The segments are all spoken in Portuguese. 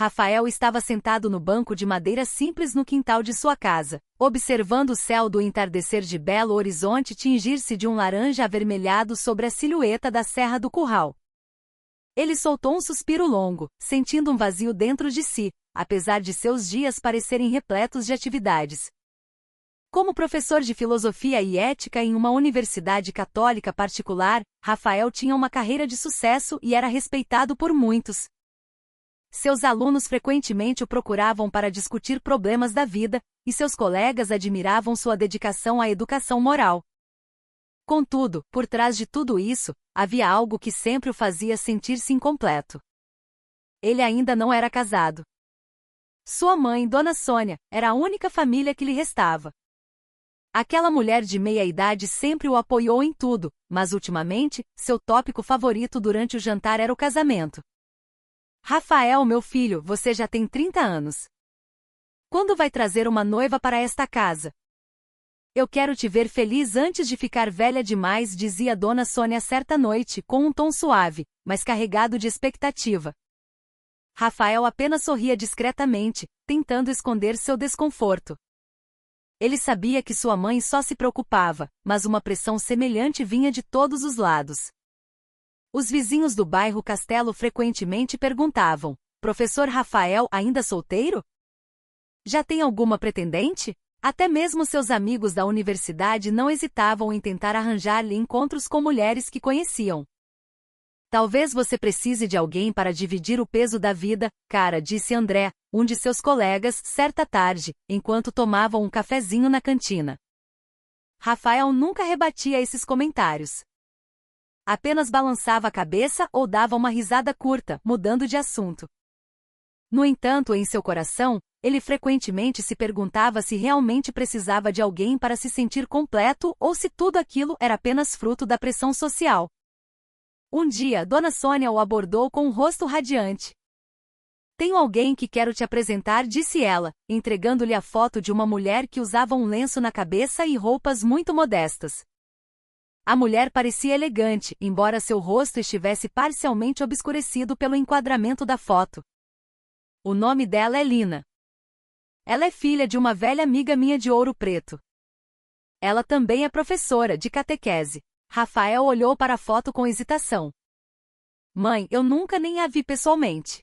Rafael estava sentado no banco de madeira simples no quintal de sua casa, observando o céu do entardecer de Belo Horizonte tingir-se de um laranja avermelhado sobre a silhueta da Serra do Curral. Ele soltou um suspiro longo, sentindo um vazio dentro de si, apesar de seus dias parecerem repletos de atividades. Como professor de filosofia e ética em uma universidade católica particular, Rafael tinha uma carreira de sucesso e era respeitado por muitos. Seus alunos frequentemente o procuravam para discutir problemas da vida, e seus colegas admiravam sua dedicação à educação moral. Contudo, por trás de tudo isso, havia algo que sempre o fazia sentir-se incompleto. Ele ainda não era casado. Sua mãe, Dona Sônia, era a única família que lhe restava. Aquela mulher de meia-idade sempre o apoiou em tudo, mas ultimamente, seu tópico favorito durante o jantar era o casamento. Rafael, meu filho, você já tem 30 anos. Quando vai trazer uma noiva para esta casa? Eu quero te ver feliz antes de ficar velha demais, dizia Dona Sônia certa noite, com um tom suave, mas carregado de expectativa. Rafael apenas sorria discretamente, tentando esconder seu desconforto. Ele sabia que sua mãe só se preocupava, mas uma pressão semelhante vinha de todos os lados. Os vizinhos do bairro Castelo frequentemente perguntavam: Professor Rafael ainda solteiro? Já tem alguma pretendente? Até mesmo seus amigos da universidade não hesitavam em tentar arranjar-lhe encontros com mulheres que conheciam. Talvez você precise de alguém para dividir o peso da vida, cara, disse André, um de seus colegas, certa tarde, enquanto tomavam um cafezinho na cantina. Rafael nunca rebatia esses comentários. Apenas balançava a cabeça ou dava uma risada curta, mudando de assunto. No entanto, em seu coração, ele frequentemente se perguntava se realmente precisava de alguém para se sentir completo ou se tudo aquilo era apenas fruto da pressão social. Um dia, Dona Sônia o abordou com um rosto radiante. Tenho alguém que quero te apresentar, disse ela, entregando-lhe a foto de uma mulher que usava um lenço na cabeça e roupas muito modestas. A mulher parecia elegante, embora seu rosto estivesse parcialmente obscurecido pelo enquadramento da foto. O nome dela é Lina. Ela é filha de uma velha amiga minha de Ouro Preto. Ela também é professora de catequese. Rafael olhou para a foto com hesitação. Mãe, eu nunca nem a vi pessoalmente.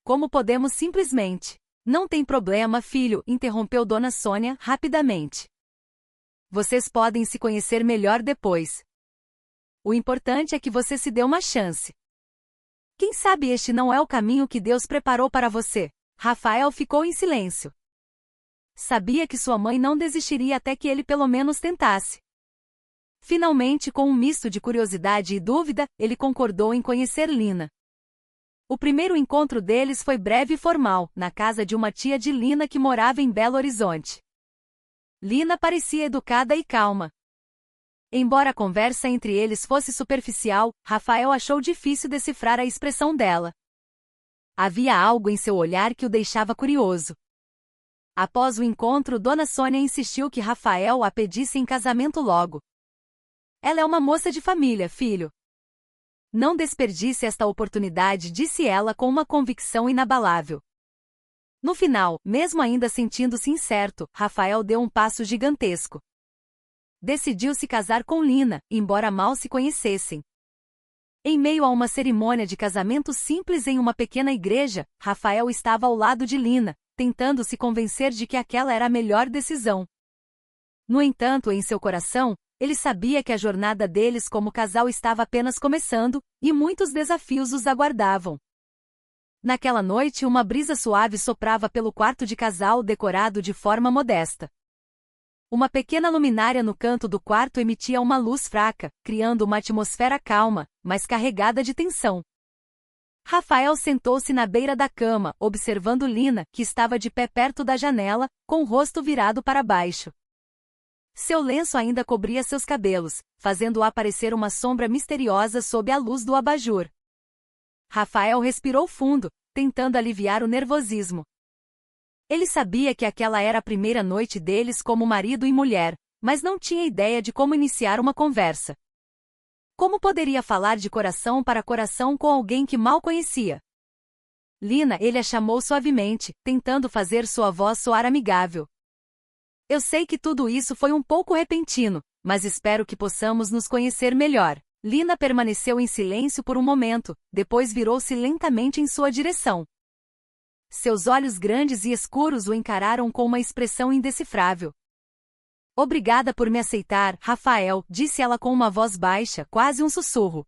Como podemos simplesmente... Não tem problema, filho, interrompeu Dona Sônia rapidamente. Vocês podem se conhecer melhor depois. O importante é que você se dê uma chance. Quem sabe este não é o caminho que Deus preparou para você? Rafael ficou em silêncio. Sabia que sua mãe não desistiria até que ele pelo menos tentasse. Finalmente, com um misto de curiosidade e dúvida, ele concordou em conhecer Lina. O primeiro encontro deles foi breve e formal, na casa de uma tia de Lina que morava em Belo Horizonte. Lina parecia educada e calma. Embora a conversa entre eles fosse superficial, Rafael achou difícil decifrar a expressão dela. Havia algo em seu olhar que o deixava curioso. Após o encontro, Dona Sônia insistiu que Rafael a pedisse em casamento logo. Ela é uma moça de família, filho. Não desperdice esta oportunidade, disse ela com uma convicção inabalável. No final, mesmo ainda sentindo-se incerto, Rafael deu um passo gigantesco. Decidiu se casar com Lina, embora mal se conhecessem. Em meio a uma cerimônia de casamento simples em uma pequena igreja, Rafael estava ao lado de Lina, tentando se convencer de que aquela era a melhor decisão. No entanto, em seu coração, ele sabia que a jornada deles como casal estava apenas começando, e muitos desafios os aguardavam. Naquela noite, uma brisa suave soprava pelo quarto de casal decorado de forma modesta. Uma pequena luminária no canto do quarto emitia uma luz fraca, criando uma atmosfera calma, mas carregada de tensão. Rafael sentou-se na beira da cama, observando Lina, que estava de pé perto da janela, com o rosto virado para baixo. Seu lenço ainda cobria seus cabelos, fazendo-a parecer uma sombra misteriosa sob a luz do abajur. Rafael respirou fundo, tentando aliviar o nervosismo. Ele sabia que aquela era a primeira noite deles como marido e mulher, mas não tinha ideia de como iniciar uma conversa. Como poderia falar de coração para coração com alguém que mal conhecia? Lina, ele a chamou suavemente, tentando fazer sua voz soar amigável. Eu sei que tudo isso foi um pouco repentino, mas espero que possamos nos conhecer melhor. Lina permaneceu em silêncio por um momento, depois virou-se lentamente em sua direção. Seus olhos grandes e escuros o encararam com uma expressão indecifrável. Obrigada por me aceitar, Rafael, disse ela com uma voz baixa, quase um sussurro.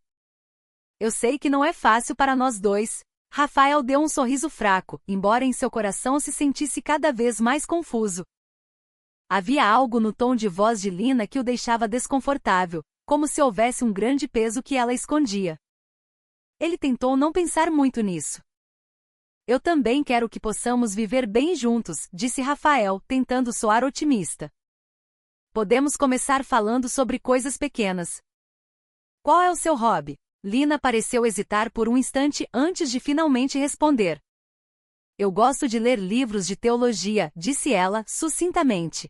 Eu sei que não é fácil para nós dois. Rafael deu um sorriso fraco, embora em seu coração se sentisse cada vez mais confuso. Havia algo no tom de voz de Lina que o deixava desconfortável, como se houvesse um grande peso que ela escondia. Ele tentou não pensar muito nisso. Eu também quero que possamos viver bem juntos, disse Rafael, tentando soar otimista. Podemos começar falando sobre coisas pequenas. Qual é o seu hobby? Lina pareceu hesitar por um instante antes de finalmente responder. Eu gosto de ler livros de teologia, disse ela, sucintamente.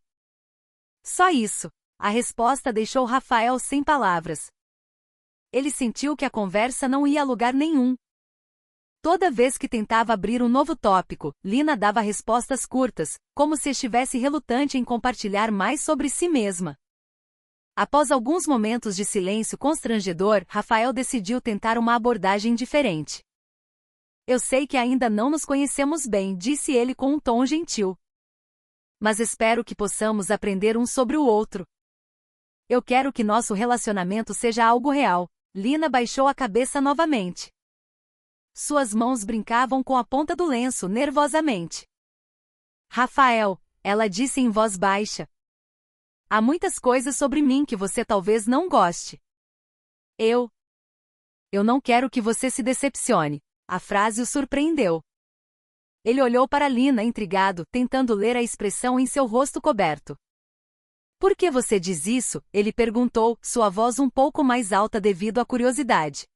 Só isso. A resposta deixou Rafael sem palavras. Ele sentiu que a conversa não ia a lugar nenhum. Toda vez que tentava abrir um novo tópico, Lina dava respostas curtas, como se estivesse relutante em compartilhar mais sobre si mesma. Após alguns momentos de silêncio constrangedor, Rafael decidiu tentar uma abordagem diferente. Eu sei que ainda não nos conhecemos bem, disse ele com um tom gentil. Mas espero que possamos aprender um sobre o outro. Eu quero que nosso relacionamento seja algo real. Lina baixou a cabeça novamente. Suas mãos brincavam com a ponta do lenço nervosamente. Rafael, ela disse em voz baixa. Há muitas coisas sobre mim que você talvez não goste. Eu não quero que você se decepcione. A frase o surpreendeu. Ele olhou para Lina intrigado, tentando ler a expressão em seu rosto coberto. Por que você diz isso? Ele perguntou, sua voz um pouco mais alta devido à curiosidade.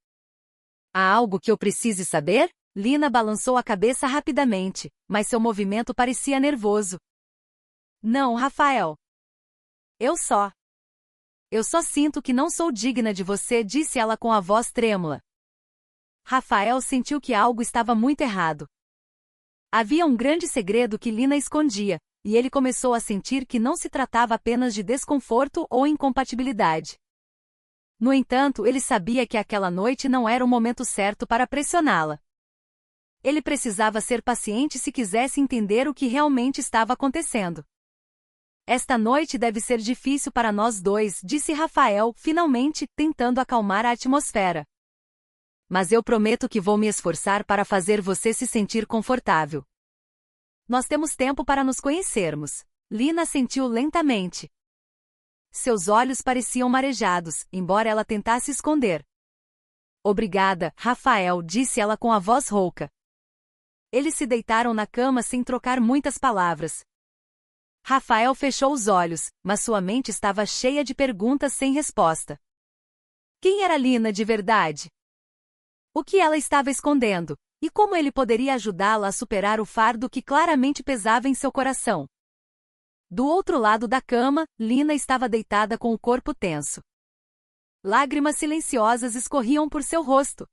Há algo que eu precise saber? Lina balançou a cabeça rapidamente, mas seu movimento parecia nervoso. Não, Rafael. Eu só sinto que não sou digna de você, disse ela com a voz trêmula. Rafael sentiu que algo estava muito errado. Havia um grande segredo que Lina escondia, e ele começou a sentir que não se tratava apenas de desconforto ou incompatibilidade. No entanto, ele sabia que aquela noite não era o momento certo para pressioná-la. Ele precisava ser paciente se quisesse entender o que realmente estava acontecendo. Esta noite deve ser difícil para nós dois, disse Rafael, finalmente, tentando acalmar a atmosfera. Mas eu prometo que vou me esforçar para fazer você se sentir confortável. Nós temos tempo para nos conhecermos. Lina assentiu lentamente. Seus olhos pareciam marejados, embora ela tentasse esconder. Obrigada, Rafael, disse ela com a voz rouca. Eles se deitaram na cama sem trocar muitas palavras. Rafael fechou os olhos, mas sua mente estava cheia de perguntas sem resposta. Quem era Lina de verdade? O que ela estava escondendo? E como ele poderia ajudá-la a superar o fardo que claramente pesava em seu coração? Do outro lado da cama, Lina estava deitada com o corpo tenso. Lágrimas silenciosas escorriam por seu rosto.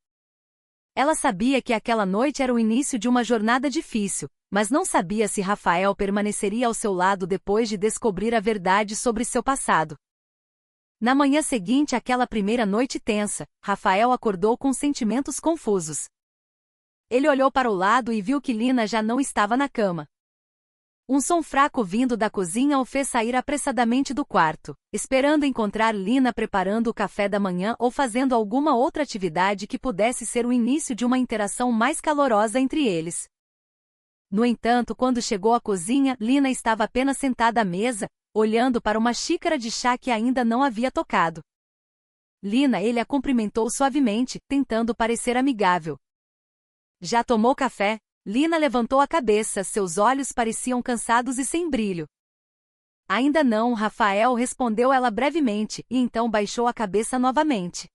Ela sabia que aquela noite era o início de uma jornada difícil, mas não sabia se Rafael permaneceria ao seu lado depois de descobrir a verdade sobre seu passado. Na manhã seguinte àquela primeira noite tensa, Rafael acordou com sentimentos confusos. Ele olhou para o lado e viu que Lina já não estava na cama. Um som fraco vindo da cozinha o fez sair apressadamente do quarto, esperando encontrar Lina preparando o café da manhã ou fazendo alguma outra atividade que pudesse ser o início de uma interação mais calorosa entre eles. No entanto, quando chegou à cozinha, Lina estava apenas sentada à mesa, olhando para uma xícara de chá que ainda não havia tocado. Lina, ele a cumprimentou suavemente, tentando parecer amigável. Já tomou café? Lina levantou a cabeça, seus olhos pareciam cansados e sem brilho. Ainda não, Rafael, respondeu ela brevemente, e então baixou a cabeça novamente.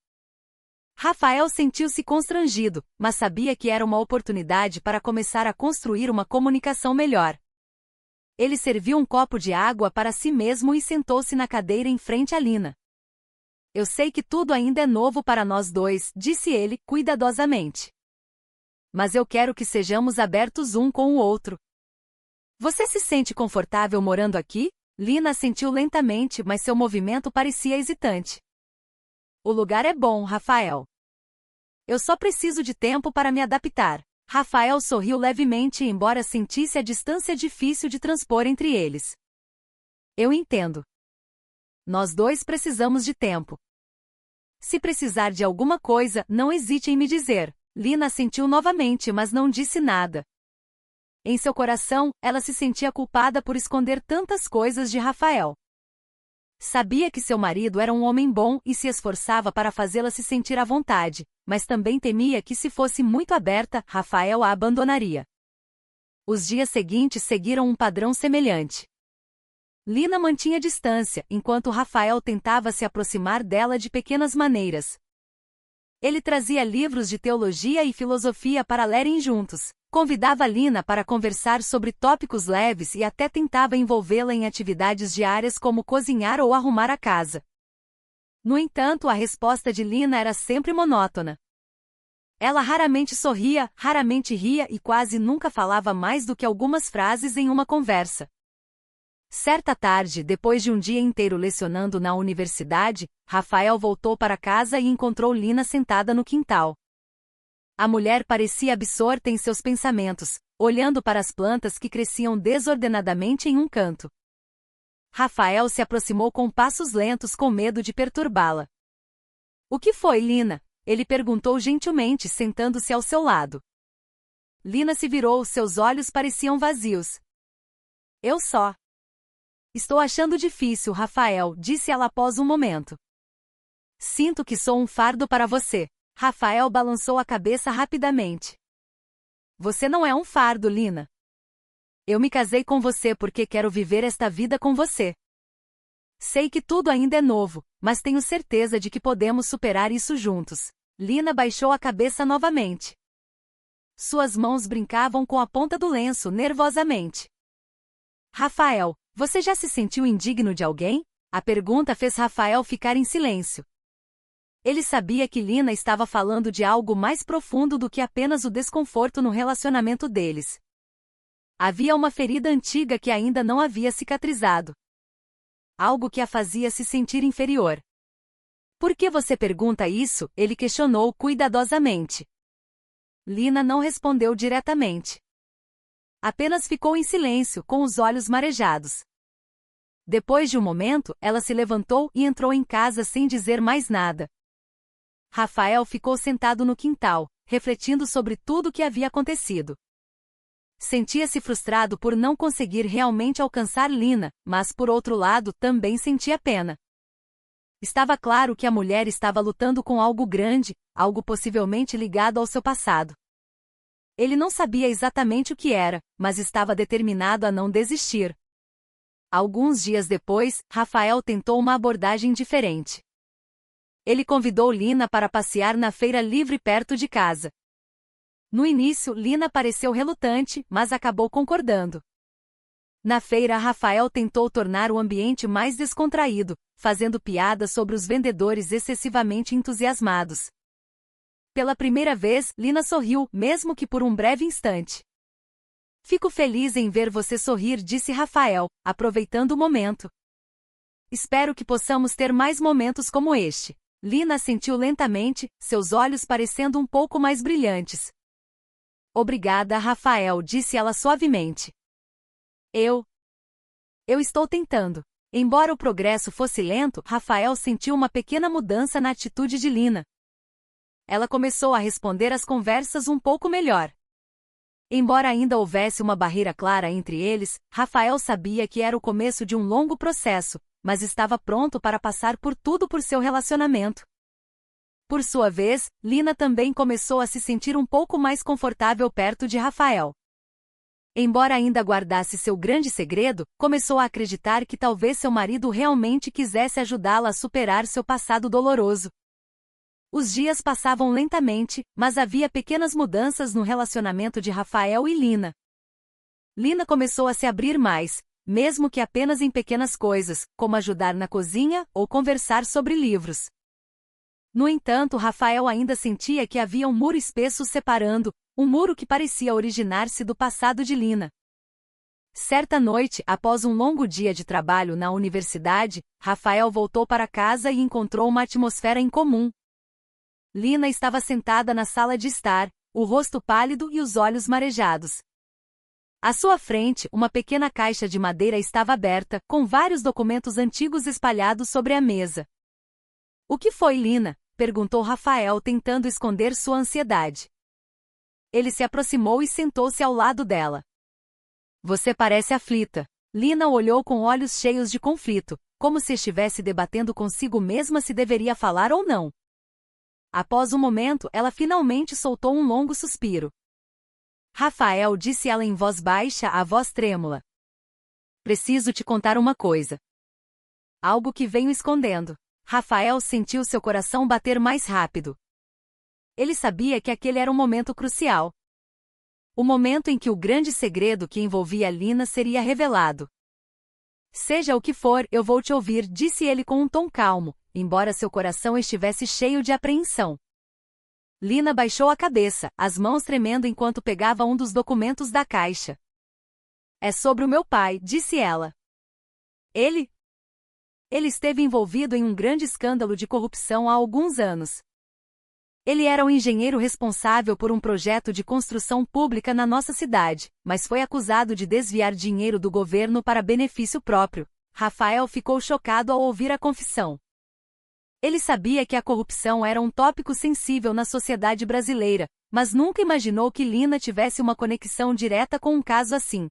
Rafael sentiu-se constrangido, mas sabia que era uma oportunidade para começar a construir uma comunicação melhor. Ele serviu um copo de água para si mesmo e sentou-se na cadeira em frente a Lina. Eu sei que tudo ainda é novo para nós dois, disse ele, cuidadosamente. mas eu quero que sejamos abertos um com o outro. Você se sente confortável morando aqui? Lina assentiu lentamente, mas seu movimento parecia hesitante. O lugar é bom, Rafael. Eu só preciso de tempo para me adaptar. Rafael sorriu levemente, embora sentisse a distância difícil de transpor entre eles. Eu entendo. Nós dois precisamos de tempo. Se precisar de alguma coisa, não hesite em me dizer. Lina assentiu novamente, mas não disse nada. Em seu coração, ela se sentia culpada por esconder tantas coisas de Rafael. Sabia que seu marido era um homem bom e se esforçava para fazê-la se sentir à vontade, mas também temia que, se fosse muito aberta, Rafael a abandonaria. Os dias seguintes seguiram um padrão semelhante. Lina mantinha distância, enquanto Rafael tentava se aproximar dela de pequenas maneiras. Ele trazia livros de teologia e filosofia para lerem juntos, convidava Lina para conversar sobre tópicos leves e até tentava envolvê-la em atividades diárias como cozinhar ou arrumar a casa. No entanto, a resposta de Lina era sempre monótona. Ela raramente sorria, raramente ria e quase nunca falava mais do que algumas frases em uma conversa. Certa tarde, depois de um dia inteiro lecionando na universidade, Rafael voltou para casa e encontrou Lina sentada no quintal. A mulher parecia absorta em seus pensamentos, olhando para as plantas que cresciam desordenadamente em um canto. Rafael se aproximou com passos lentos com medo de perturbá-la. O que foi, Lina? Ele perguntou gentilmente, sentando-se ao seu lado. Lina se virou, seus olhos pareciam vazios. Eu só. Estou achando difícil, Rafael, disse ela após um momento. Sinto que sou um fardo para você. Rafael balançou a cabeça rapidamente. Você não é um fardo, Lina. Eu me casei com você porque quero viver esta vida com você. Sei que tudo ainda é novo, mas tenho certeza de que podemos superar isso juntos. Lina baixou a cabeça novamente. Suas mãos brincavam com a ponta do lenço nervosamente. Rafael, você já se sentiu indigno de alguém? A pergunta fez Rafael ficar em silêncio. Ele sabia que Lina estava falando de algo mais profundo do que apenas o desconforto no relacionamento deles. Havia uma ferida antiga que ainda não havia cicatrizado. Algo que a fazia se sentir inferior. Por que você pergunta isso? Ele questionou cuidadosamente. Lina não respondeu diretamente. Apenas ficou em silêncio, com os olhos marejados. Depois de um momento, ela se levantou e entrou em casa sem dizer mais nada. Rafael ficou sentado no quintal, refletindo sobre tudo o que havia acontecido. Sentia-se frustrado por não conseguir realmente alcançar Lina, mas por outro lado também sentia pena. Estava claro que a mulher estava lutando com algo grande, algo possivelmente ligado ao seu passado. Ele não sabia exatamente o que era, mas estava determinado a não desistir. Alguns dias depois, Rafael tentou uma abordagem diferente. Ele convidou Lina para passear na feira livre perto de casa. No início, Lina pareceu relutante, mas acabou concordando. Na feira, Rafael tentou tornar o ambiente mais descontraído, fazendo piadas sobre os vendedores excessivamente entusiasmados. Pela primeira vez, Lina sorriu, mesmo que por um breve instante. Fico feliz em ver você sorrir, disse Rafael, aproveitando o momento. Espero que possamos ter mais momentos como este. Lina assentiu lentamente, seus olhos parecendo um pouco mais brilhantes. Obrigada, Rafael, disse ela suavemente. Eu estou tentando. Embora o progresso fosse lento, Rafael sentiu uma pequena mudança na atitude de Lina. Ela começou a responder às conversas um pouco melhor. Embora ainda houvesse uma barreira clara entre eles, Rafael sabia que era o começo de um longo processo, mas estava pronto para passar por tudo por seu relacionamento. Por sua vez, Lina também começou a se sentir um pouco mais confortável perto de Rafael. Embora ainda guardasse seu grande segredo, começou a acreditar que talvez seu marido realmente quisesse ajudá-la a superar seu passado doloroso. Os dias passavam lentamente, mas havia pequenas mudanças no relacionamento de Rafael e Lina. Lina começou a se abrir mais, mesmo que apenas em pequenas coisas, como ajudar na cozinha ou conversar sobre livros. No entanto, Rafael ainda sentia que havia um muro espesso separando, um muro que parecia originar-se do passado de Lina. Certa noite, após um longo dia de trabalho na universidade, Rafael voltou para casa e encontrou uma atmosfera incomum. Lina estava sentada na sala de estar, o rosto pálido e os olhos marejados. À sua frente, uma pequena caixa de madeira estava aberta, com vários documentos antigos espalhados sobre a mesa. "O que foi, Lina?" perguntou Rafael, tentando esconder sua ansiedade. Ele se aproximou e sentou-se ao lado dela. "Você parece aflita." Lina olhou com olhos cheios de conflito, como se estivesse debatendo consigo mesma se deveria falar ou não. Após um momento, ela finalmente soltou um longo suspiro. "Rafael", disse ela em voz baixa, a voz trêmula. "Preciso te contar uma coisa. Algo que venho escondendo." Rafael sentiu seu coração bater mais rápido. Ele sabia que aquele era um momento crucial. O momento em que o grande segredo que envolvia Lina seria revelado. "Seja o que for, eu vou te ouvir", disse ele com um tom calmo, embora seu coração estivesse cheio de apreensão. Lina baixou a cabeça, as mãos tremendo enquanto pegava um dos documentos da caixa. "É sobre o meu pai", disse ela. Ele esteve envolvido em um grande escândalo de corrupção há alguns anos. Ele era o engenheiro responsável por um projeto de construção pública na nossa cidade, mas foi acusado de desviar dinheiro do governo para benefício próprio. Rafael ficou chocado ao ouvir a confissão. Ele sabia que a corrupção era um tópico sensível na sociedade brasileira, mas nunca imaginou que Lina tivesse uma conexão direta com um caso assim.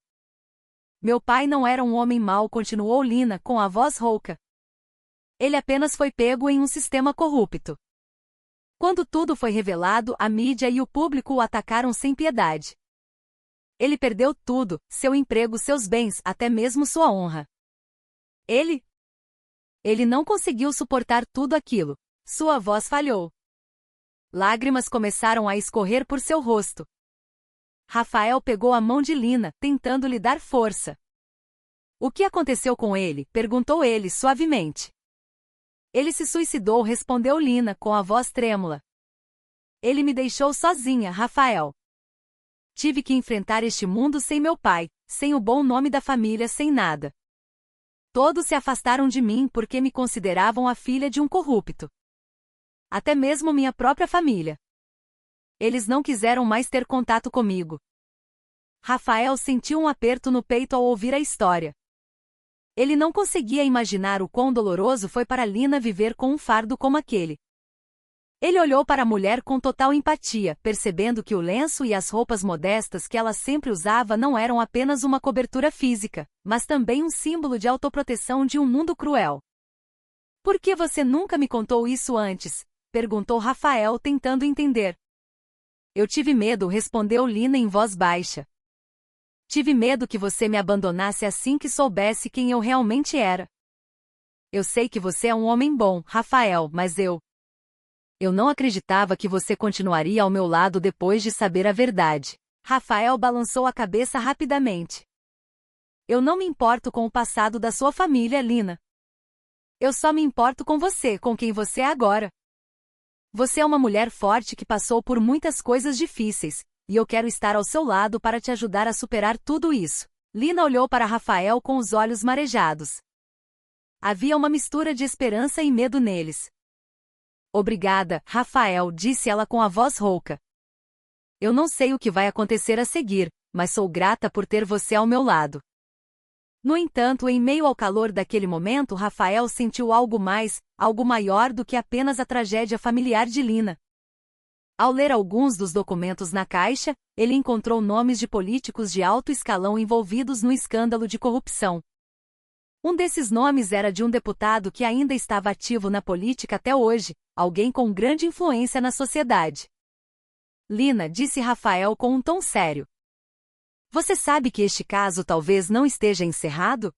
"Meu pai não era um homem mau", continuou Lina com a voz rouca. "Ele apenas foi pego em um sistema corrupto." Quando tudo foi revelado, a mídia e o público o atacaram sem piedade. Ele perdeu tudo, seu emprego, seus bens, até mesmo sua honra. Ele não conseguiu suportar tudo aquilo. Sua voz falhou. Lágrimas começaram a escorrer por seu rosto. Rafael pegou a mão de Lina, tentando lhe dar força. "O que aconteceu com ele?" perguntou ele suavemente. "Ele se suicidou", respondeu Lina com a voz trêmula. "Ele me deixou sozinha, Rafael. Tive que enfrentar este mundo sem meu pai, sem o bom nome da família, sem nada. Todos se afastaram de mim porque me consideravam a filha de um corrupto. Até mesmo minha própria família. Eles não quiseram mais ter contato comigo." Rafael sentiu um aperto no peito ao ouvir a história. Ele não conseguia imaginar o quão doloroso foi para Lina viver com um fardo como aquele. Ele olhou para a mulher com total empatia, percebendo que o lenço e as roupas modestas que ela sempre usava não eram apenas uma cobertura física, mas também um símbolo de autoproteção de um mundo cruel. "Por que você nunca me contou isso antes?" perguntou Rafael, tentando entender. "Eu tive medo", respondeu Lina em voz baixa. "Tive medo que você me abandonasse assim que soubesse quem eu realmente era. Eu sei que você é um homem bom, Rafael, mas eu não acreditava que você continuaria ao meu lado depois de saber a verdade." Rafael balançou a cabeça rapidamente. "Eu não me importo com o passado da sua família, Lina. Eu só me importo com você, com quem você é agora. Você é uma mulher forte que passou por muitas coisas difíceis, e eu quero estar ao seu lado para te ajudar a superar tudo isso." Lina olhou para Rafael com os olhos marejados. Havia uma mistura de esperança e medo neles. "Obrigada, Rafael", disse ela com a voz rouca. "Eu não sei o que vai acontecer a seguir, mas sou grata por ter você ao meu lado." No entanto, em meio ao calor daquele momento, Rafael sentiu algo mais, algo maior do que apenas a tragédia familiar de Lina. Ao ler alguns dos documentos na caixa, ele encontrou nomes de políticos de alto escalão envolvidos no escândalo de corrupção. Um desses nomes era de um deputado que ainda estava ativo na política até hoje, alguém com grande influência na sociedade. "Lina", disse Rafael com um tom sério. "Você sabe que este caso talvez não esteja encerrado?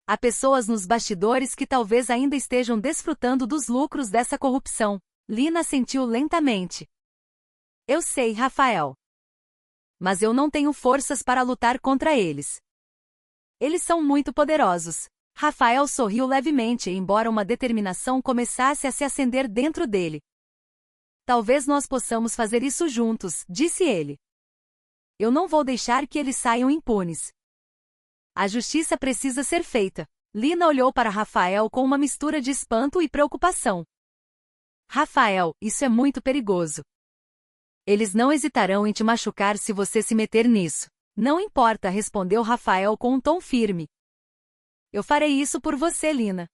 Há pessoas nos bastidores que talvez ainda estejam desfrutando dos lucros dessa corrupção." Lina assentiu lentamente. "Eu sei, Rafael. Mas eu não tenho forças para lutar contra eles. Eles são muito poderosos." Rafael sorriu levemente, embora uma determinação começasse a se acender dentro dele. Talvez nós possamos fazer isso juntos, disse ele. Eu não vou deixar que eles saiam impunes. A justiça precisa ser feita. Lina olhou para Rafael com uma mistura de espanto e preocupação. Rafael, isso é muito perigoso. Eles não hesitarão em te machucar se você se meter nisso. Não importa, respondeu Rafael com um tom firme. Eu farei isso por você, Lina.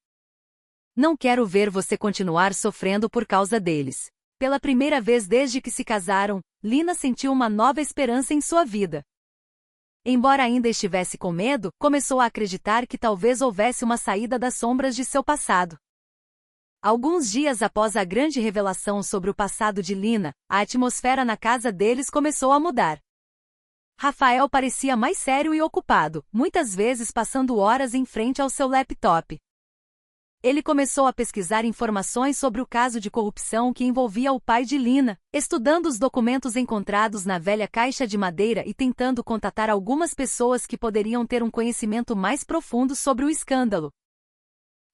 Não quero ver você continuar sofrendo por causa deles. Pela primeira vez desde que se casaram, Lina sentiu uma nova esperança em sua vida. Embora ainda estivesse com medo, começou a acreditar que talvez houvesse uma saída das sombras de seu passado. Alguns dias após a grande revelação sobre o passado de Lina, a atmosfera na casa deles começou a mudar. Rafael parecia mais sério e ocupado, muitas vezes passando horas em frente ao seu laptop. Ele começou a pesquisar informações sobre o caso de corrupção que envolvia o pai de Lina, estudando os documentos encontrados na velha caixa de madeira e tentando contatar algumas pessoas que poderiam ter um conhecimento mais profundo sobre o escândalo.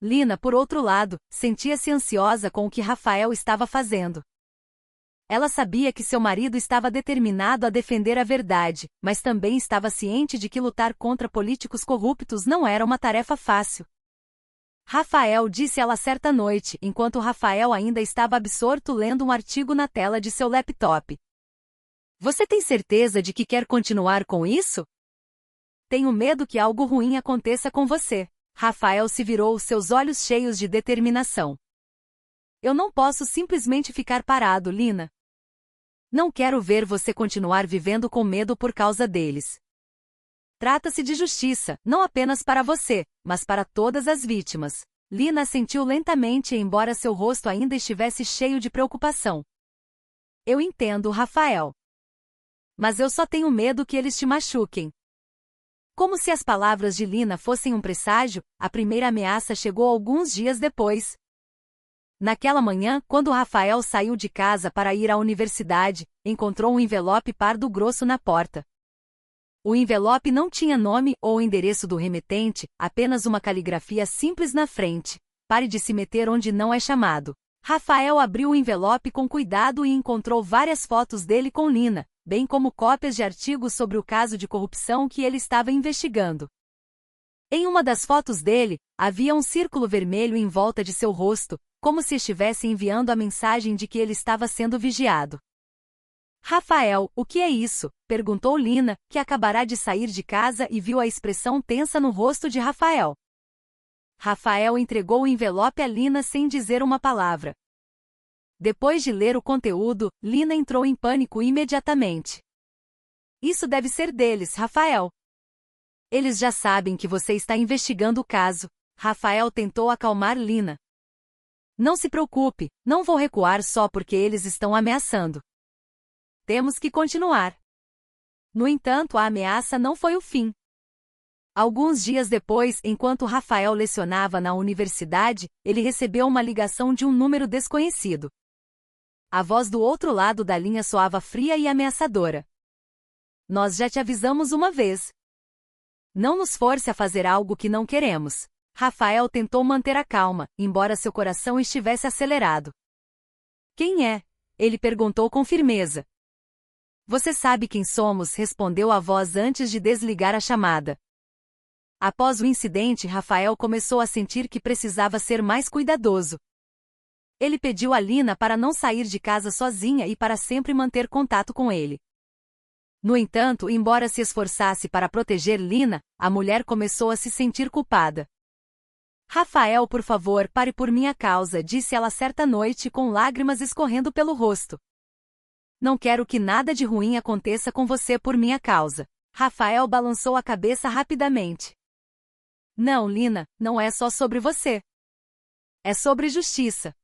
Lina, por outro lado, sentia-se ansiosa com o que Rafael estava fazendo. Ela sabia que seu marido estava determinado a defender a verdade, mas também estava ciente de que lutar contra políticos corruptos não era uma tarefa fácil. Rafael disse ela certa noite, enquanto Rafael ainda estava absorto lendo um artigo na tela de seu laptop. Você tem certeza de que quer continuar com isso? Tenho medo que algo ruim aconteça com você. Rafael se virou, seus olhos cheios de determinação. Eu não posso simplesmente ficar parado, Lina. Não quero ver você continuar vivendo com medo por causa deles. Trata-se de justiça, não apenas para você, mas para todas as vítimas. Lina assentiu lentamente, embora seu rosto ainda estivesse cheio de preocupação. Eu entendo, Rafael. Mas eu só tenho medo que eles te machuquem. Como se as palavras de Lina fossem um presságio, a primeira ameaça chegou alguns dias depois. Naquela manhã, quando Rafael saiu de casa para ir à universidade, encontrou um envelope pardo grosso na porta. O envelope não tinha nome ou endereço do remetente, apenas uma caligrafia simples na frente. Pare de se meter onde não é chamado. Rafael abriu o envelope com cuidado e encontrou várias fotos dele com Lina, bem como cópias de artigos sobre o caso de corrupção que ele estava investigando. Em uma das fotos dele, havia um círculo vermelho em volta de seu rosto, como se estivesse enviando a mensagem de que ele estava sendo vigiado. Rafael, o que é isso? Perguntou Lina, que acabará de sair de casa e viu a expressão tensa no rosto de Rafael. Rafael entregou o envelope a Lina sem dizer uma palavra. Depois de ler o conteúdo, Lina entrou em pânico imediatamente. Isso deve ser deles, Rafael. Eles já sabem que você está investigando o caso. Rafael tentou acalmar Lina. Não se preocupe, não vou recuar só porque eles estão ameaçando. Temos que continuar. No entanto, a ameaça não foi o fim. Alguns dias depois, enquanto Rafael lecionava na universidade, ele recebeu uma ligação de um número desconhecido. A voz do outro lado da linha soava fria e ameaçadora. Nós já te avisamos uma vez. Não nos force a fazer algo que não queremos. Rafael tentou manter a calma, embora seu coração estivesse acelerado. Quem é? Ele perguntou com firmeza. Você sabe quem somos, respondeu a voz antes de desligar a chamada. Após o incidente, Rafael começou a sentir que precisava ser mais cuidadoso. Ele pediu a Lina para não sair de casa sozinha e para sempre manter contato com ele. No entanto, embora se esforçasse para proteger Lina, a mulher começou a se sentir culpada. Rafael, por favor, pare por minha causa, disse ela certa noite com lágrimas escorrendo pelo rosto. Não quero que nada de ruim aconteça com você por minha causa. Rafael balançou a cabeça rapidamente. Não, Lina, não é só sobre você. É sobre justiça.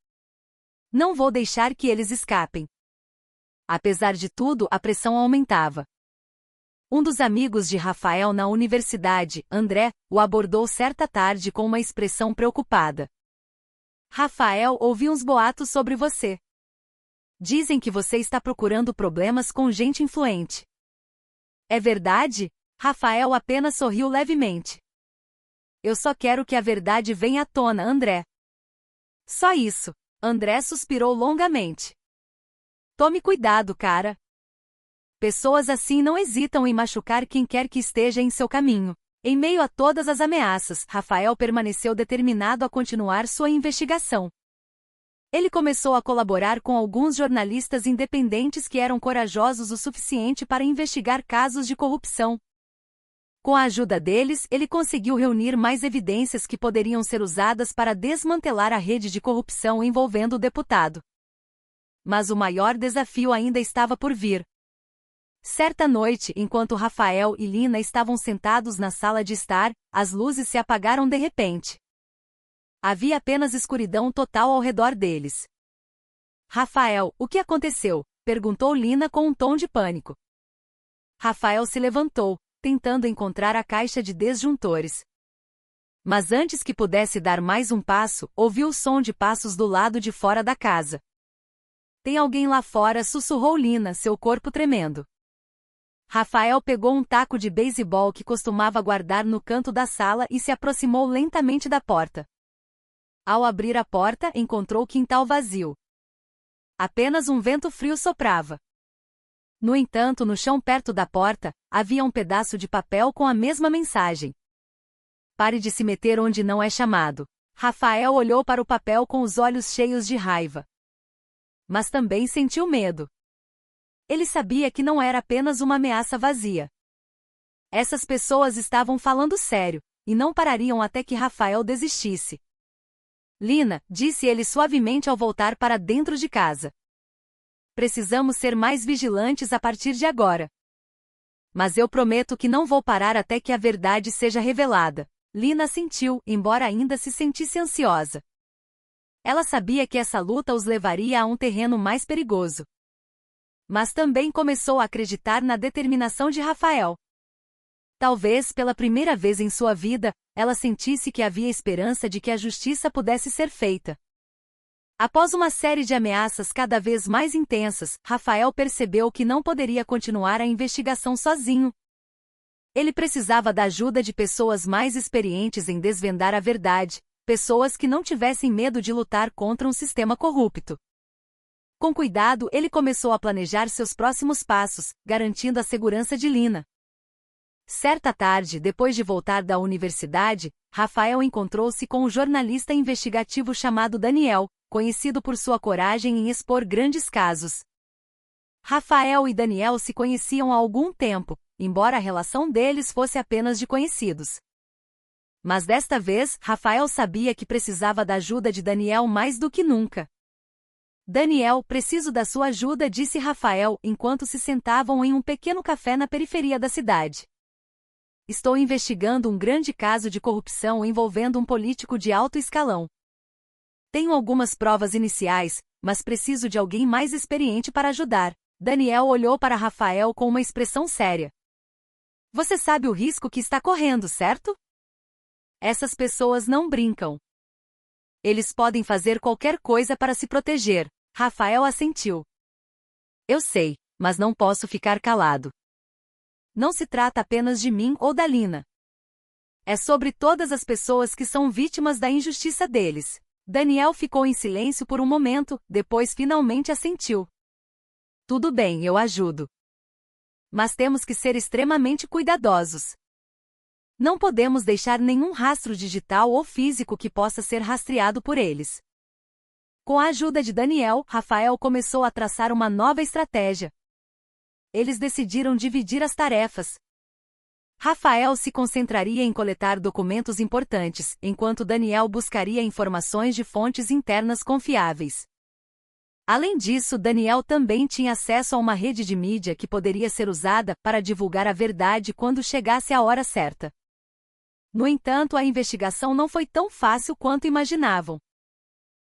Não vou deixar que eles escapem. Apesar de tudo, a pressão aumentava. Um dos amigos de Rafael na universidade, André, o abordou certa tarde com uma expressão preocupada. Rafael, ouvi uns boatos sobre você. Dizem que você está procurando problemas com gente influente. É verdade? Rafael apenas sorriu levemente. Eu só quero que a verdade venha à tona, André. Só isso. André suspirou longamente. Tome cuidado, cara. Pessoas assim não hesitam em machucar quem quer que esteja em seu caminho. Em meio a todas as ameaças, Rafael permaneceu determinado a continuar sua investigação. Ele começou a colaborar com alguns jornalistas independentes que eram corajosos o suficiente para investigar casos de corrupção. Com a ajuda deles, ele conseguiu reunir mais evidências que poderiam ser usadas para desmantelar a rede de corrupção envolvendo o deputado. Mas o maior desafio ainda estava por vir. Certa noite, enquanto Rafael e Lina estavam sentados na sala de estar, as luzes se apagaram de repente. Havia apenas escuridão total ao redor deles. Rafael, o que aconteceu? Perguntou Lina com um tom de pânico. Rafael se levantou, tentando encontrar a caixa de desjuntores. Mas antes que pudesse dar mais um passo, ouviu o som de passos do lado de fora da casa. Tem alguém lá fora, sussurrou Lina, seu corpo tremendo. Rafael pegou um taco de beisebol que costumava guardar no canto da sala e se aproximou lentamente da porta. Ao abrir a porta, encontrou o quintal vazio. Apenas um vento frio soprava. No entanto, no chão perto da porta, havia um pedaço de papel com a mesma mensagem. Pare de se meter onde não é chamado. Rafael olhou para o papel com os olhos cheios de raiva. Mas também sentiu medo. Ele sabia que não era apenas uma ameaça vazia. Essas pessoas estavam falando sério, e não parariam até que Rafael desistisse. Lina, disse ele suavemente ao voltar para dentro de casa. Precisamos ser mais vigilantes a partir de agora. Mas eu prometo que não vou parar até que a verdade seja revelada. Lina assentiu, embora ainda se sentisse ansiosa. Ela sabia que essa luta os levaria a um terreno mais perigoso. Mas também começou a acreditar na determinação de Rafael. Talvez pela primeira vez em sua vida, ela sentisse que havia esperança de que a justiça pudesse ser feita. Após uma série de ameaças cada vez mais intensas, Rafael percebeu que não poderia continuar a investigação sozinho. Ele precisava da ajuda de pessoas mais experientes em desvendar a verdade, pessoas que não tivessem medo de lutar contra um sistema corrupto. Com cuidado, ele começou a planejar seus próximos passos, garantindo a segurança de Lina. Certa tarde, depois de voltar da universidade, Rafael encontrou-se com um jornalista investigativo chamado Daniel, conhecido por sua coragem em expor grandes casos. Rafael e Daniel se conheciam há algum tempo, embora a relação deles fosse apenas de conhecidos. Mas desta vez, Rafael sabia que precisava da ajuda de Daniel mais do que nunca. Daniel, preciso da sua ajuda, disse Rafael, enquanto se sentavam em um pequeno café na periferia da cidade. Estou investigando um grande caso de corrupção envolvendo um político de alto escalão. Tenho algumas provas iniciais, mas preciso de alguém mais experiente para ajudar. Daniel olhou para Rafael com uma expressão séria. Você sabe o risco que está correndo, certo? Essas pessoas não brincam. Eles podem fazer qualquer coisa para se proteger. Rafael assentiu. Eu sei, mas não posso ficar calado. Não se trata apenas de mim ou da Lina. É sobre todas as pessoas que são vítimas da injustiça deles. Daniel ficou em silêncio por um momento, depois finalmente assentiu. Tudo bem, eu ajudo. Mas temos que ser extremamente cuidadosos. Não podemos deixar nenhum rastro digital ou físico que possa ser rastreado por eles. Com a ajuda de Daniel, Rafael começou a traçar uma nova estratégia. Eles decidiram dividir as tarefas. Rafael se concentraria em coletar documentos importantes, enquanto Daniel buscaria informações de fontes internas confiáveis. Além disso, Daniel também tinha acesso a uma rede de mídia que poderia ser usada para divulgar a verdade quando chegasse a hora certa. No entanto, a investigação não foi tão fácil quanto imaginavam.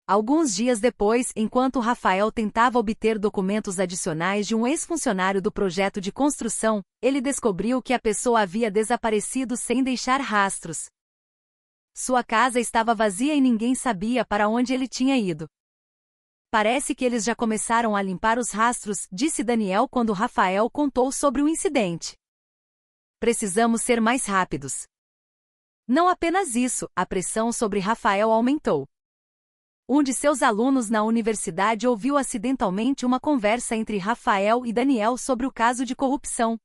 Alguns dias depois, enquanto Rafael tentava obter documentos adicionais de um ex-funcionário do projeto de construção, ele descobriu que a pessoa havia desaparecido sem deixar rastros. Sua casa estava vazia e ninguém sabia para onde ele tinha ido. Parece que eles já começaram a limpar os rastros, disse Daniel quando Rafael contou sobre o incidente. Precisamos ser mais rápidos. Não apenas isso, a pressão sobre Rafael aumentou. Um de seus alunos na universidade ouviu acidentalmente uma conversa entre Rafael e Daniel sobre o caso de corrupção.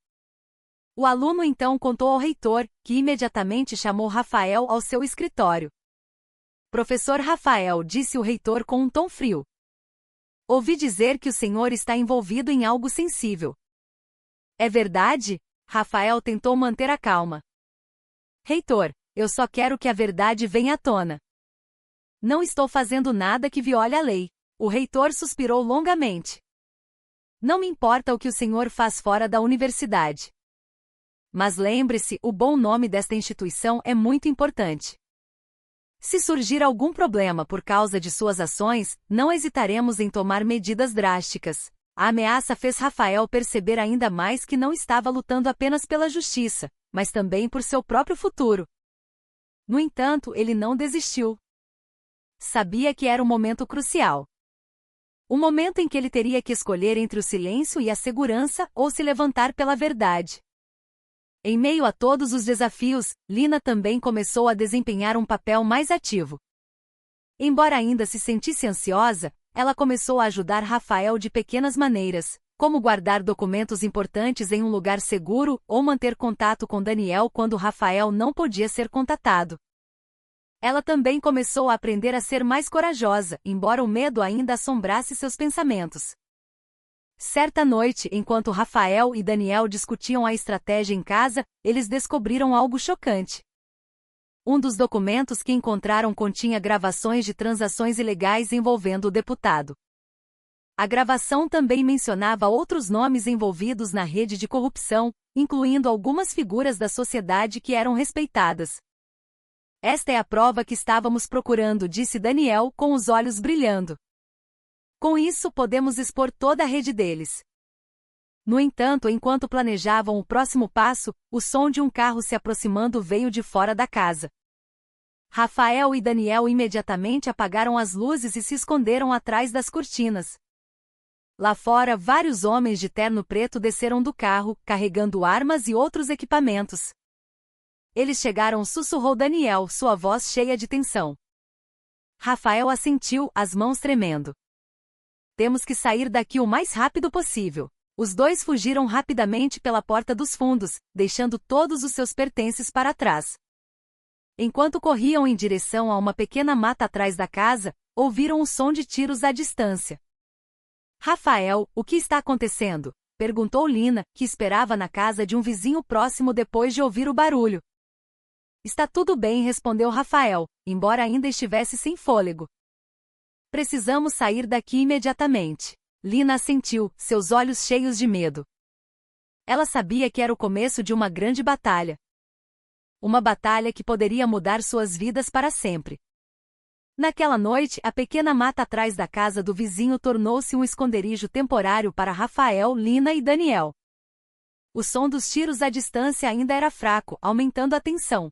O aluno então contou ao reitor, que imediatamente chamou Rafael ao seu escritório. Professor Rafael, disse o reitor com um tom frio. Ouvi dizer que o senhor está envolvido em algo sensível. É verdade? Rafael tentou manter a calma. Reitor, eu só quero que a verdade venha à tona. Não estou fazendo nada que viole a lei. O reitor suspirou longamente. Não me importa o que o senhor faz fora da universidade. Mas lembre-se, o bom nome desta instituição é muito importante. Se surgir algum problema por causa de suas ações, não hesitaremos em tomar medidas drásticas. A ameaça fez Rafael perceber ainda mais que não estava lutando apenas pela justiça, mas também por seu próprio futuro. No entanto, ele não desistiu. Sabia que era um momento crucial. O momento em que ele teria que escolher entre o silêncio e a segurança ou se levantar pela verdade. Em meio a todos os desafios, Lina também começou a desempenhar um papel mais ativo. Embora ainda se sentisse ansiosa, ela começou a ajudar Rafael de pequenas maneiras, como guardar documentos importantes em um lugar seguro ou manter contato com Daniel quando Rafael não podia ser contatado. Ela também começou a aprender a ser mais corajosa, embora o medo ainda assombrasse seus pensamentos. Certa noite, enquanto Rafael e Daniel discutiam a estratégia em casa, eles descobriram algo chocante. Um dos documentos que encontraram continha gravações de transações ilegais envolvendo o deputado. A gravação também mencionava outros nomes envolvidos na rede de corrupção, incluindo algumas figuras da sociedade que eram respeitadas. Esta é a prova que estávamos procurando, disse Daniel com os olhos brilhando. Com isso podemos expor toda a rede deles. No entanto, enquanto planejavam o próximo passo, o som de um carro se aproximando veio de fora da casa. Rafael e Daniel imediatamente apagaram as luzes e se esconderam atrás das cortinas. Lá fora, vários homens de terno preto desceram do carro, carregando armas e outros equipamentos. Eles chegaram, sussurrou Daniel, sua voz cheia de tensão. Rafael assentiu, as mãos tremendo. Temos que sair daqui o mais rápido possível. Os dois fugiram rapidamente pela porta dos fundos, deixando todos os seus pertences para trás. Enquanto corriam em direção a uma pequena mata atrás da casa, ouviram o som de tiros à distância. Rafael, o que está acontecendo? Perguntou Lina, que esperava na casa de um vizinho próximo depois de ouvir o barulho. Está tudo bem, respondeu Rafael, embora ainda estivesse sem fôlego. Precisamos sair daqui imediatamente. Lina assentiu, seus olhos cheios de medo. Ela sabia que era o começo de uma grande batalha. Uma batalha que poderia mudar suas vidas para sempre. Naquela noite, a pequena mata atrás da casa do vizinho tornou-se um esconderijo temporário para Rafael, Lina e Daniel. O som dos tiros à distância ainda era fraco, aumentando a tensão.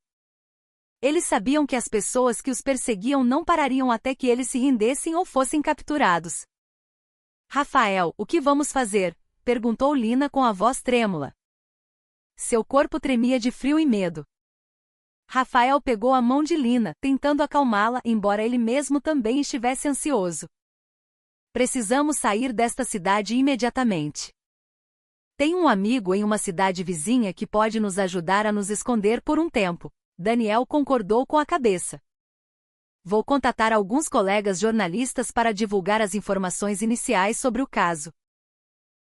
Eles sabiam que as pessoas que os perseguiam não parariam até que eles se rendessem ou fossem capturados. Rafael, o que vamos fazer? Perguntou Lina com a voz trêmula. Seu corpo tremia de frio e medo. Rafael pegou a mão de Lina, tentando acalmá-la, embora ele mesmo também estivesse ansioso. Precisamos sair desta cidade imediatamente. Tem um amigo em uma cidade vizinha que pode nos ajudar a nos esconder por um tempo. Daniel concordou com a cabeça. Vou contatar alguns colegas jornalistas para divulgar as informações iniciais sobre o caso.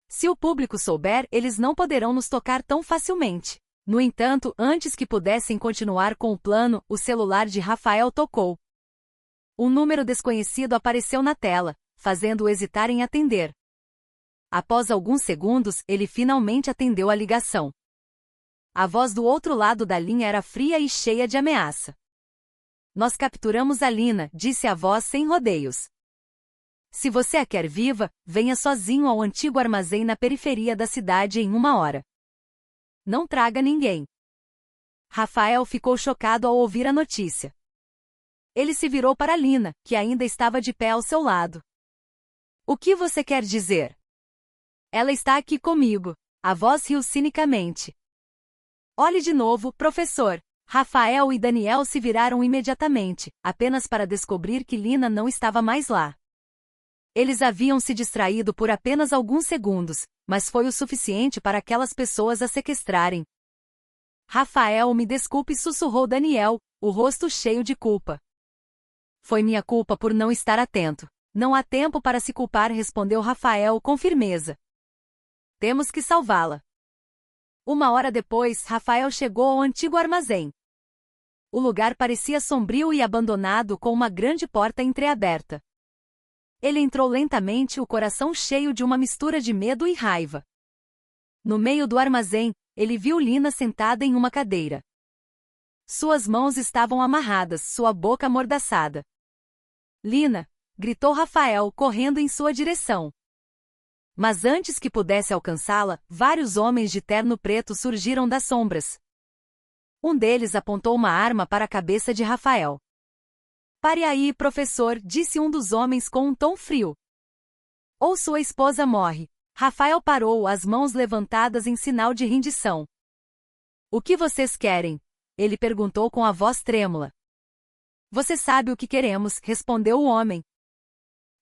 Se o público souber, eles não poderão nos tocar tão facilmente. No entanto, antes que pudessem continuar com o plano, o celular de Rafael tocou. Um número desconhecido apareceu na tela, fazendo-o hesitar em atender. Após alguns segundos, ele finalmente atendeu a ligação. A voz do outro lado da linha era fria e cheia de ameaça. Nós capturamos a Lina, disse a voz sem rodeios. Se você a quer viva, venha sozinho ao antigo armazém na periferia da cidade em 1 hora. Não traga ninguém. Rafael ficou chocado ao ouvir a notícia. Ele se virou para Lina, que ainda estava de pé ao seu lado. O que você quer dizer? Ela está aqui comigo. A voz riu cinicamente. Olhe de novo, professor. Rafael e Daniel se viraram imediatamente, apenas para descobrir que Lina não estava mais lá. Eles haviam se distraído por apenas alguns segundos, mas foi o suficiente para aquelas pessoas a sequestrarem. Rafael, me desculpe, sussurrou Daniel, o rosto cheio de culpa. Foi minha culpa por não estar atento. Não há tempo para se culpar, respondeu Rafael com firmeza. Temos que salvá-la. 1 hora depois, Rafael chegou ao antigo armazém. O lugar parecia sombrio e abandonado, com uma grande porta entreaberta. Ele entrou lentamente, o coração cheio de uma mistura de medo e raiva. No meio do armazém, ele viu Lina sentada em uma cadeira. Suas mãos estavam amarradas, sua boca amordaçada. Lina! Gritou Rafael, correndo em sua direção. Mas antes que pudesse alcançá-la, vários homens de terno preto surgiram das sombras. Um deles apontou uma arma para a cabeça de Rafael. Pare aí, professor, disse um dos homens com um tom frio. Ou sua esposa morre. Rafael parou, as mãos levantadas em sinal de rendição. O que vocês querem? Ele perguntou com a voz trêmula. Você sabe o que queremos, respondeu o homem.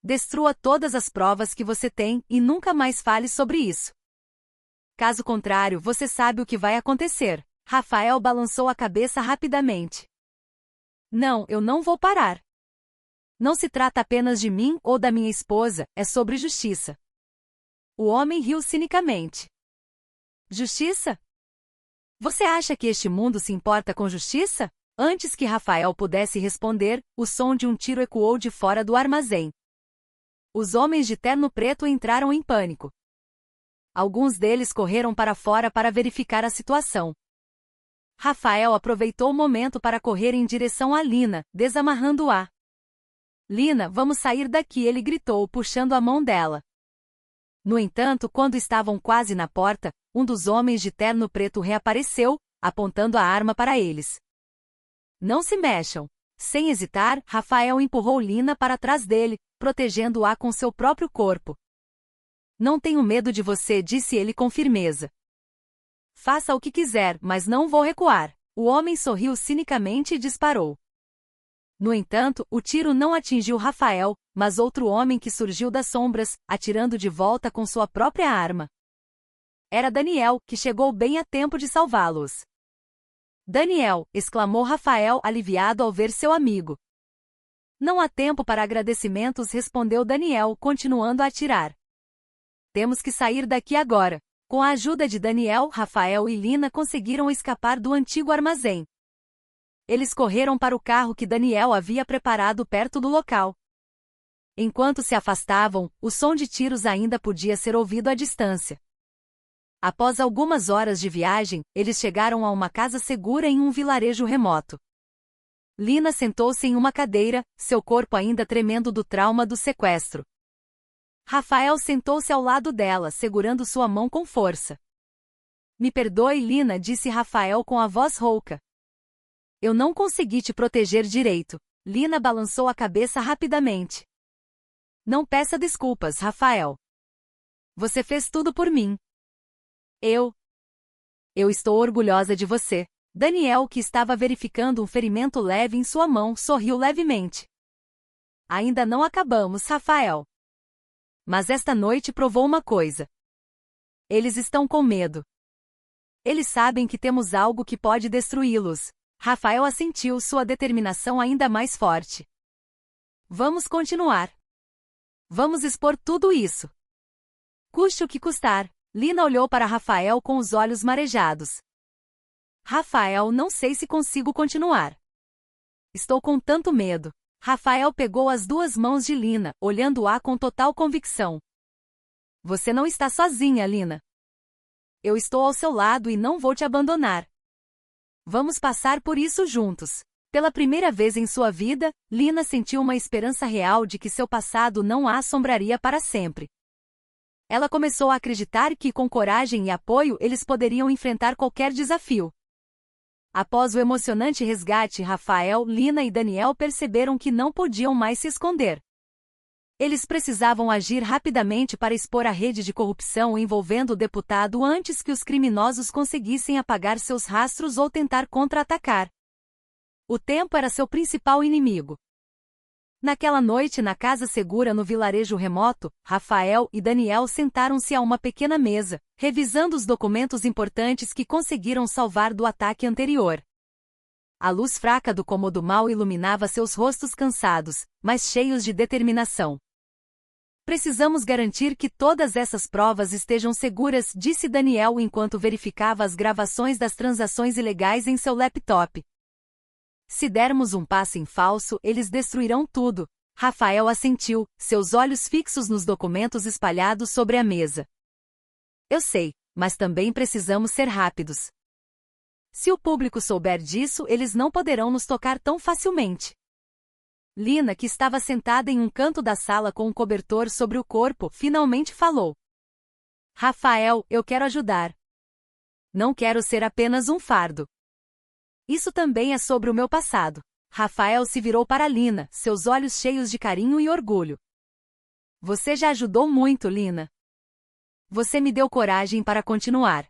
Destrua todas as provas que você tem e nunca mais fale sobre isso. Caso contrário, você sabe o que vai acontecer. Rafael balançou a cabeça rapidamente. Não, eu não vou parar. Não se trata apenas de mim ou da minha esposa, é sobre justiça. O homem riu cinicamente. Justiça? Você acha que este mundo se importa com justiça? Antes que Rafael pudesse responder, o som de um tiro ecoou de fora do armazém. Os homens de terno preto entraram em pânico. Alguns deles correram para fora para verificar a situação. Rafael aproveitou o momento para correr em direção a Lina, desamarrando-a. Lina, vamos sair daqui, ele gritou, puxando a mão dela. No entanto, quando estavam quase na porta, um dos homens de terno preto reapareceu, apontando a arma para eles. Não se mexam. Sem hesitar, Rafael empurrou Lina para trás dele, protegendo-a com seu próprio corpo. Não tenho medo de você, disse ele com firmeza. Faça o que quiser, mas não vou recuar. O homem sorriu cinicamente e disparou. No entanto, o tiro não atingiu Rafael, mas outro homem que surgiu das sombras, atirando de volta com sua própria arma. Era Daniel, que chegou bem a tempo de salvá-los. Daniel! Exclamou Rafael, aliviado ao ver seu amigo. Não há tempo para agradecimentos, respondeu Daniel, continuando a atirar. Temos que sair daqui agora. Com a ajuda de Daniel, Rafael e Lina conseguiram escapar do antigo armazém. Eles correram para o carro que Daniel havia preparado perto do local. Enquanto se afastavam, o som de tiros ainda podia ser ouvido à distância. Após algumas horas de viagem, eles chegaram a uma casa segura em um vilarejo remoto. Lina sentou-se em uma cadeira, seu corpo ainda tremendo do trauma do sequestro. Rafael sentou-se ao lado dela, segurando sua mão com força. Me perdoe, Lina, disse Rafael com a voz rouca. Eu não consegui te proteger direito. Lina balançou a cabeça rapidamente. Não peça desculpas, Rafael. Você fez tudo por mim. Eu estou orgulhosa de você. Daniel, que estava verificando um ferimento leve em sua mão, sorriu levemente. Ainda não acabamos, Rafael. Mas esta noite provou uma coisa. Eles estão com medo. Eles sabem que temos algo que pode destruí-los. Rafael assentiu, sua determinação ainda mais forte. Vamos continuar. Vamos expor tudo isso. Custe o que custar. Lina olhou para Rafael com os olhos marejados. Rafael, não sei se consigo continuar. Estou com tanto medo. Rafael pegou as duas mãos de Lina, olhando-a com total convicção. Você não está sozinha, Lina. Eu estou ao seu lado e não vou te abandonar. Vamos passar por isso juntos. Pela primeira vez em sua vida, Lina sentiu uma esperança real de que seu passado não a assombraria para sempre. Ela começou a acreditar que, com coragem e apoio, eles poderiam enfrentar qualquer desafio. Após o emocionante resgate, Rafael, Lina e Daniel perceberam que não podiam mais se esconder. Eles precisavam agir rapidamente para expor a rede de corrupção envolvendo o deputado antes que os criminosos conseguissem apagar seus rastros ou tentar contra-atacar. O tempo era seu principal inimigo. Naquela noite na casa segura no vilarejo remoto, Rafael e Daniel sentaram-se a uma pequena mesa, revisando os documentos importantes que conseguiram salvar do ataque anterior. A luz fraca do cômodo mal iluminava seus rostos cansados, mas cheios de determinação. Precisamos garantir que todas essas provas estejam seguras, disse Daniel enquanto verificava as gravações das transações ilegais em seu laptop. Se dermos um passo em falso, eles destruirão tudo. Rafael assentiu, seus olhos fixos nos documentos espalhados sobre a mesa. Eu sei, mas também precisamos ser rápidos. Se o público souber disso, eles não poderão nos tocar tão facilmente. Lina, que estava sentada em um canto da sala com um cobertor sobre o corpo, finalmente falou. Rafael, eu quero ajudar. Não quero ser apenas um fardo. Isso também é sobre o meu passado. Rafael se virou para Lina, seus olhos cheios de carinho e orgulho. Você já ajudou muito, Lina. Você me deu coragem para continuar.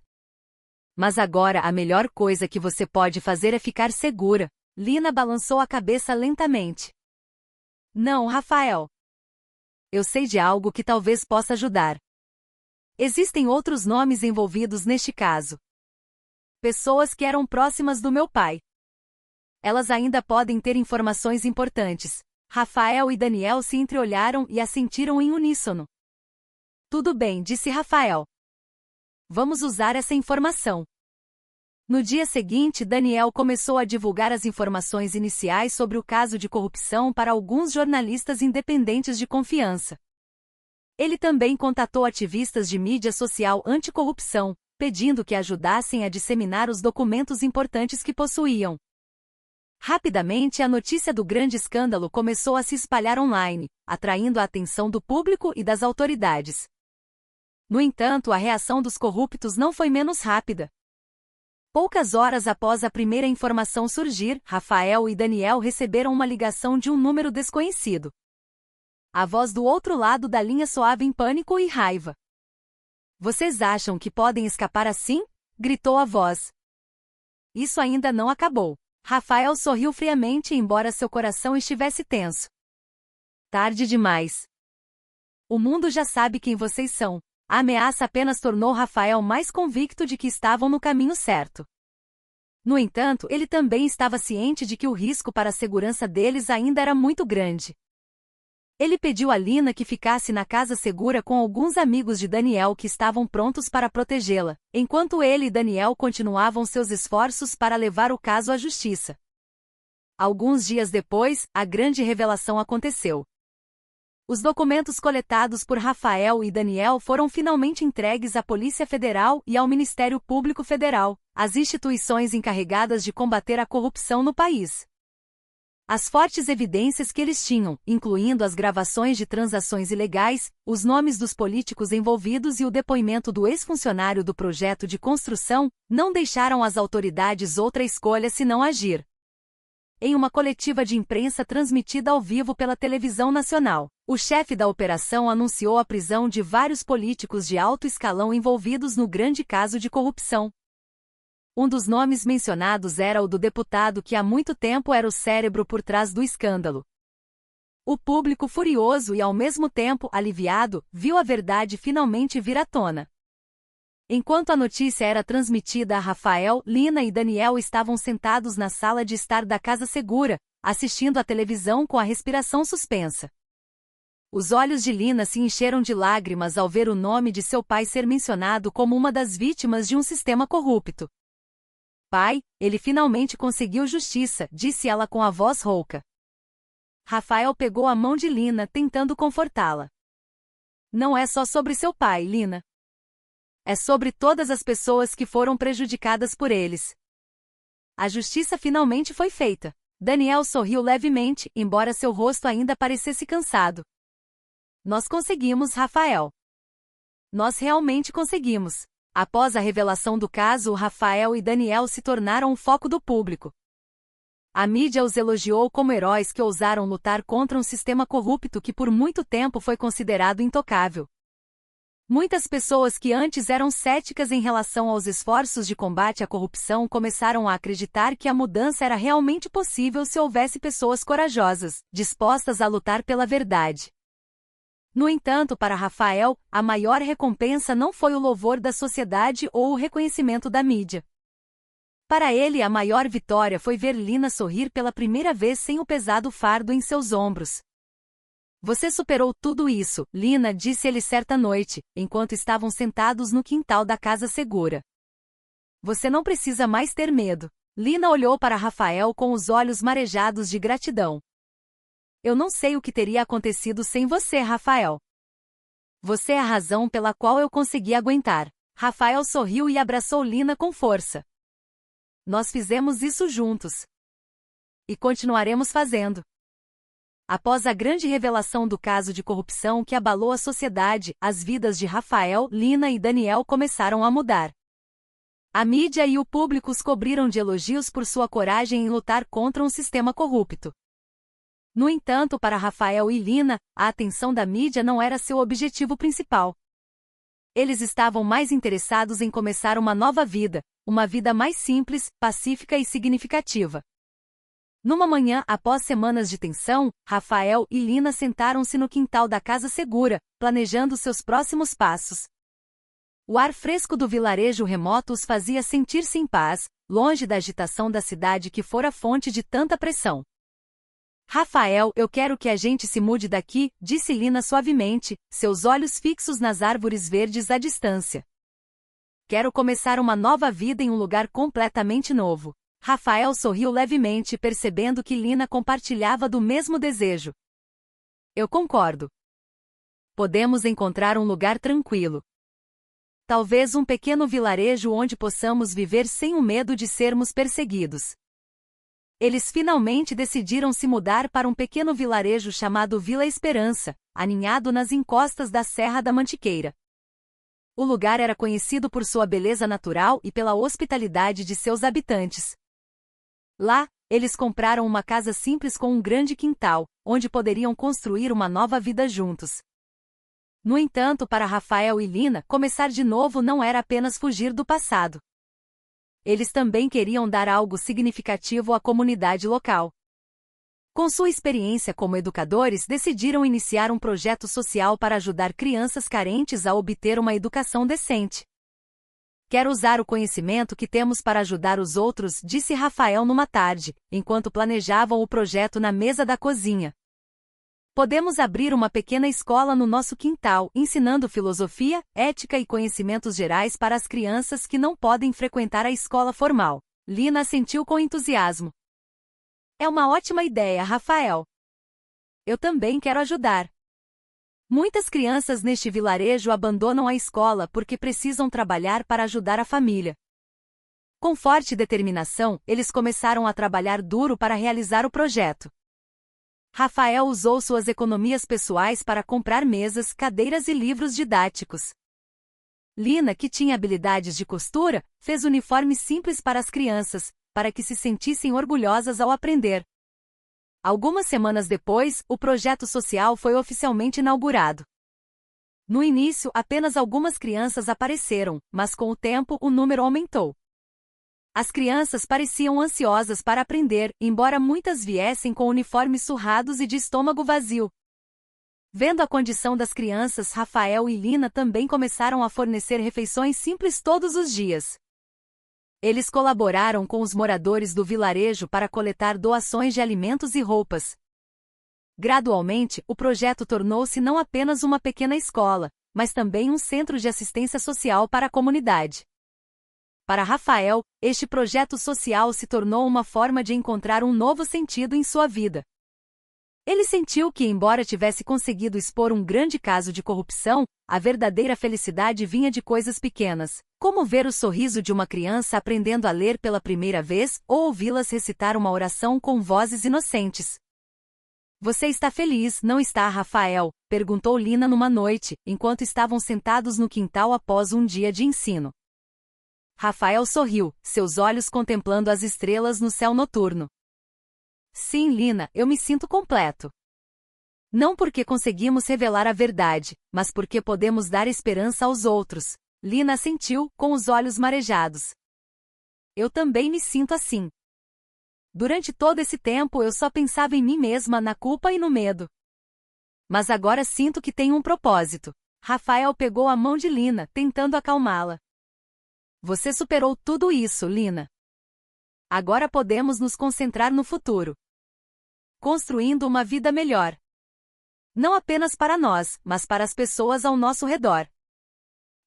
Mas agora a melhor coisa que você pode fazer é ficar segura. Lina balançou a cabeça lentamente. Não, Rafael. Eu sei de algo que talvez possa ajudar. Existem outros nomes envolvidos neste caso. Pessoas que eram próximas do meu pai. Elas ainda podem ter informações importantes. Rafael e Daniel se entreolharam e assentiram em uníssono. Tudo bem, disse Rafael. Vamos usar essa informação. No dia seguinte, Daniel começou a divulgar as informações iniciais sobre o caso de corrupção para alguns jornalistas independentes de confiança. Ele também contatou ativistas de mídia social anticorrupção, pedindo que ajudassem a disseminar os documentos importantes que possuíam. Rapidamente, a notícia do grande escândalo começou a se espalhar online, atraindo a atenção do público e das autoridades. No entanto, a reação dos corruptos não foi menos rápida. Poucas horas após a primeira informação surgir, Rafael e Daniel receberam uma ligação de um número desconhecido. A voz do outro lado da linha soava em pânico e raiva. Vocês acham que podem escapar assim? Gritou a voz. Isso ainda não acabou. Rafael sorriu friamente embora seu coração estivesse tenso. Tarde demais. O mundo já sabe quem vocês são. A ameaça apenas tornou Rafael mais convicto de que estavam no caminho certo. No entanto, ele também estava ciente de que o risco para a segurança deles ainda era muito grande. Ele pediu a Lina que ficasse na casa segura com alguns amigos de Daniel que estavam prontos para protegê-la, enquanto ele e Daniel continuavam seus esforços para levar o caso à justiça. Alguns dias depois, a grande revelação aconteceu. Os documentos coletados por Rafael e Daniel foram finalmente entregues à Polícia Federal e ao Ministério Público Federal, as instituições encarregadas de combater a corrupção no país. As fortes evidências que eles tinham, incluindo as gravações de transações ilegais, os nomes dos políticos envolvidos e o depoimento do ex-funcionário do projeto de construção, não deixaram às autoridades outra escolha senão agir. Em uma coletiva de imprensa transmitida ao vivo pela televisão nacional, o chefe da operação anunciou a prisão de vários políticos de alto escalão envolvidos no grande caso de corrupção. Um dos nomes mencionados era o do deputado que há muito tempo era o cérebro por trás do escândalo. O público, furioso e ao mesmo tempo aliviado, viu a verdade finalmente vir à tona. Enquanto a notícia era transmitida a Rafael, Lina e Daniel estavam sentados na sala de estar da casa segura, assistindo à televisão com a respiração suspensa. Os olhos de Lina se encheram de lágrimas ao ver o nome de seu pai ser mencionado como uma das vítimas de um sistema corrupto. Pai, ele finalmente conseguiu justiça, disse ela com a voz rouca. Rafael pegou a mão de Lina, tentando confortá-la. Não é só sobre seu pai, Lina. É sobre todas as pessoas que foram prejudicadas por eles. A justiça finalmente foi feita. Daniel sorriu levemente, embora seu rosto ainda parecesse cansado. Nós conseguimos, Rafael. Nós realmente conseguimos. Após a revelação do caso, Rafael e Daniel se tornaram o foco do público. A mídia os elogiou como heróis que ousaram lutar contra um sistema corrupto que por muito tempo foi considerado intocável. Muitas pessoas que antes eram céticas em relação aos esforços de combate à corrupção começaram a acreditar que a mudança era realmente possível se houvesse pessoas corajosas, dispostas a lutar pela verdade. No entanto, para Rafael, a maior recompensa não foi o louvor da sociedade ou o reconhecimento da mídia. Para ele, a maior vitória foi ver Lina sorrir pela primeira vez sem o pesado fardo em seus ombros. Você superou tudo isso, Lina, disse-lhe certa noite, enquanto estavam sentados no quintal da casa segura. Você não precisa mais ter medo. Lina olhou para Rafael com os olhos marejados de gratidão. Eu não sei o que teria acontecido sem você, Rafael. Você é a razão pela qual eu consegui aguentar. Rafael sorriu e abraçou Lina com força. Nós fizemos isso juntos. E continuaremos fazendo. Após a grande revelação do caso de corrupção que abalou a sociedade, as vidas de Rafael, Lina e Daniel começaram a mudar. A mídia e o público os cobriram de elogios por sua coragem em lutar contra um sistema corrupto. No entanto, para Rafael e Lina, a atenção da mídia não era seu objetivo principal. Eles estavam mais interessados em começar uma nova vida, uma vida mais simples, pacífica e significativa. Numa manhã, após semanas de tensão, Rafael e Lina sentaram-se no quintal da casa segura, planejando seus próximos passos. O ar fresco do vilarejo remoto os fazia sentir-se em paz, longe da agitação da cidade que fora fonte de tanta pressão. Rafael, eu quero que a gente se mude daqui, disse Lina suavemente, seus olhos fixos nas árvores verdes à distância. Quero começar uma nova vida em um lugar completamente novo. Rafael sorriu levemente, percebendo que Lina compartilhava do mesmo desejo. Eu concordo. Podemos encontrar um lugar tranquilo. Talvez um pequeno vilarejo onde possamos viver sem o medo de sermos perseguidos. Eles finalmente decidiram se mudar para um pequeno vilarejo chamado Vila Esperança, aninhado nas encostas da Serra da Mantiqueira. O lugar era conhecido por sua beleza natural e pela hospitalidade de seus habitantes. Lá, eles compraram uma casa simples com um grande quintal, onde poderiam construir uma nova vida juntos. No entanto, para Rafael e Lina, começar de novo não era apenas fugir do passado. Eles também queriam dar algo significativo à comunidade local. Com sua experiência como educadores, decidiram iniciar um projeto social para ajudar crianças carentes a obter uma educação decente. Quero usar o conhecimento que temos para ajudar os outros, disse Rafael numa tarde, enquanto planejavam o projeto na mesa da cozinha. Podemos abrir uma pequena escola no nosso quintal, ensinando filosofia, ética e conhecimentos gerais para as crianças que não podem frequentar a escola formal. Lina assentiu com entusiasmo. É uma ótima ideia, Rafael. Eu também quero ajudar. Muitas crianças neste vilarejo abandonam a escola porque precisam trabalhar para ajudar a família. Com forte determinação, eles começaram a trabalhar duro para realizar o projeto. Rafael usou suas economias pessoais para comprar mesas, cadeiras e livros didáticos. Lina, que tinha habilidades de costura, fez uniformes simples para as crianças, para que se sentissem orgulhosas ao aprender. Algumas semanas depois, o projeto social foi oficialmente inaugurado. No início, apenas algumas crianças apareceram, mas com o tempo o número aumentou. As crianças pareciam ansiosas para aprender, embora muitas viessem com uniformes surrados e de estômago vazio. Vendo a condição das crianças, Rafael e Lina também começaram a fornecer refeições simples todos os dias. Eles colaboraram com os moradores do vilarejo para coletar doações de alimentos e roupas. Gradualmente, o projeto tornou-se não apenas uma pequena escola, mas também um centro de assistência social para a comunidade. Para Rafael, este projeto social se tornou uma forma de encontrar um novo sentido em sua vida. Ele sentiu que, embora tivesse conseguido expor um grande caso de corrupção, a verdadeira felicidade vinha de coisas pequenas, como ver o sorriso de uma criança aprendendo a ler pela primeira vez ou ouvi-las recitar uma oração com vozes inocentes. Você está feliz, não está, Rafael? Perguntou Lina numa noite, enquanto estavam sentados no quintal após um dia de ensino. Rafael sorriu, seus olhos contemplando as estrelas no céu noturno. Sim, Lina, eu me sinto completo. Não porque conseguimos revelar a verdade, mas porque podemos dar esperança aos outros. Lina assentiu, com os olhos marejados. Eu também me sinto assim. Durante todo esse tempo eu só pensava em mim mesma, na culpa e no medo. Mas agora sinto que tenho um propósito. Rafael pegou a mão de Lina, tentando acalmá-la. Você superou tudo isso, Lina. Agora podemos nos concentrar no futuro. Construindo uma vida melhor. Não apenas para nós, mas para as pessoas ao nosso redor.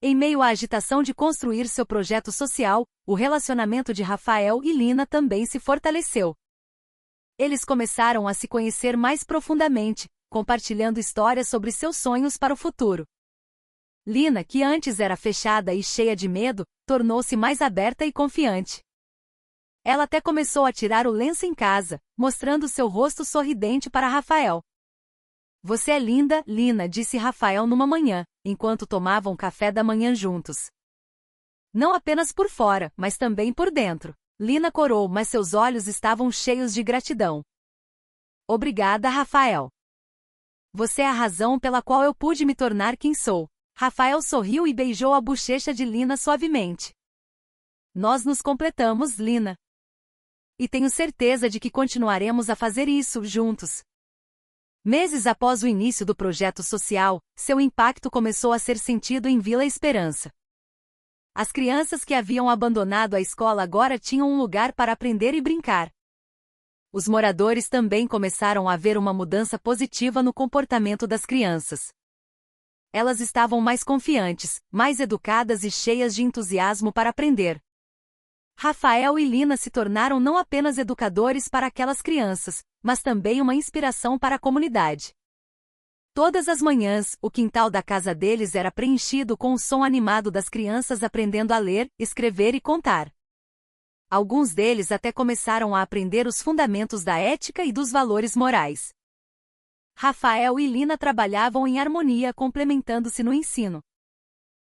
Em meio à agitação de construir seu projeto social, o relacionamento de Rafael e Lina também se fortaleceu. Eles começaram a se conhecer mais profundamente, compartilhando histórias sobre seus sonhos para o futuro. Lina, que antes era fechada e cheia de medo, tornou-se mais aberta e confiante. Ela até começou a tirar o lenço em casa, mostrando seu rosto sorridente para Rafael. Você é linda, Lina, disse Rafael numa manhã, enquanto tomavam café da manhã juntos. Não apenas por fora, mas também por dentro. Lina corou, mas seus olhos estavam cheios de gratidão. Obrigada, Rafael. Você é a razão pela qual eu pude me tornar quem sou. Rafael sorriu e beijou a bochecha de Lina suavemente. Nós nos completamos, Lina. E tenho certeza de que continuaremos a fazer isso juntos. Meses após o início do projeto social, seu impacto começou a ser sentido em Vila Esperança. As crianças que haviam abandonado a escola agora tinham um lugar para aprender e brincar. Os moradores também começaram a ver uma mudança positiva no comportamento das crianças. Elas estavam mais confiantes, mais educadas e cheias de entusiasmo para aprender. Rafael e Lina se tornaram não apenas educadores para aquelas crianças, mas também uma inspiração para a comunidade. Todas as manhãs, o quintal da casa deles era preenchido com o som animado das crianças aprendendo a ler, escrever e contar. Alguns deles até começaram a aprender os fundamentos da ética e dos valores morais. Rafael e Lina trabalhavam em harmonia, complementando-se no ensino.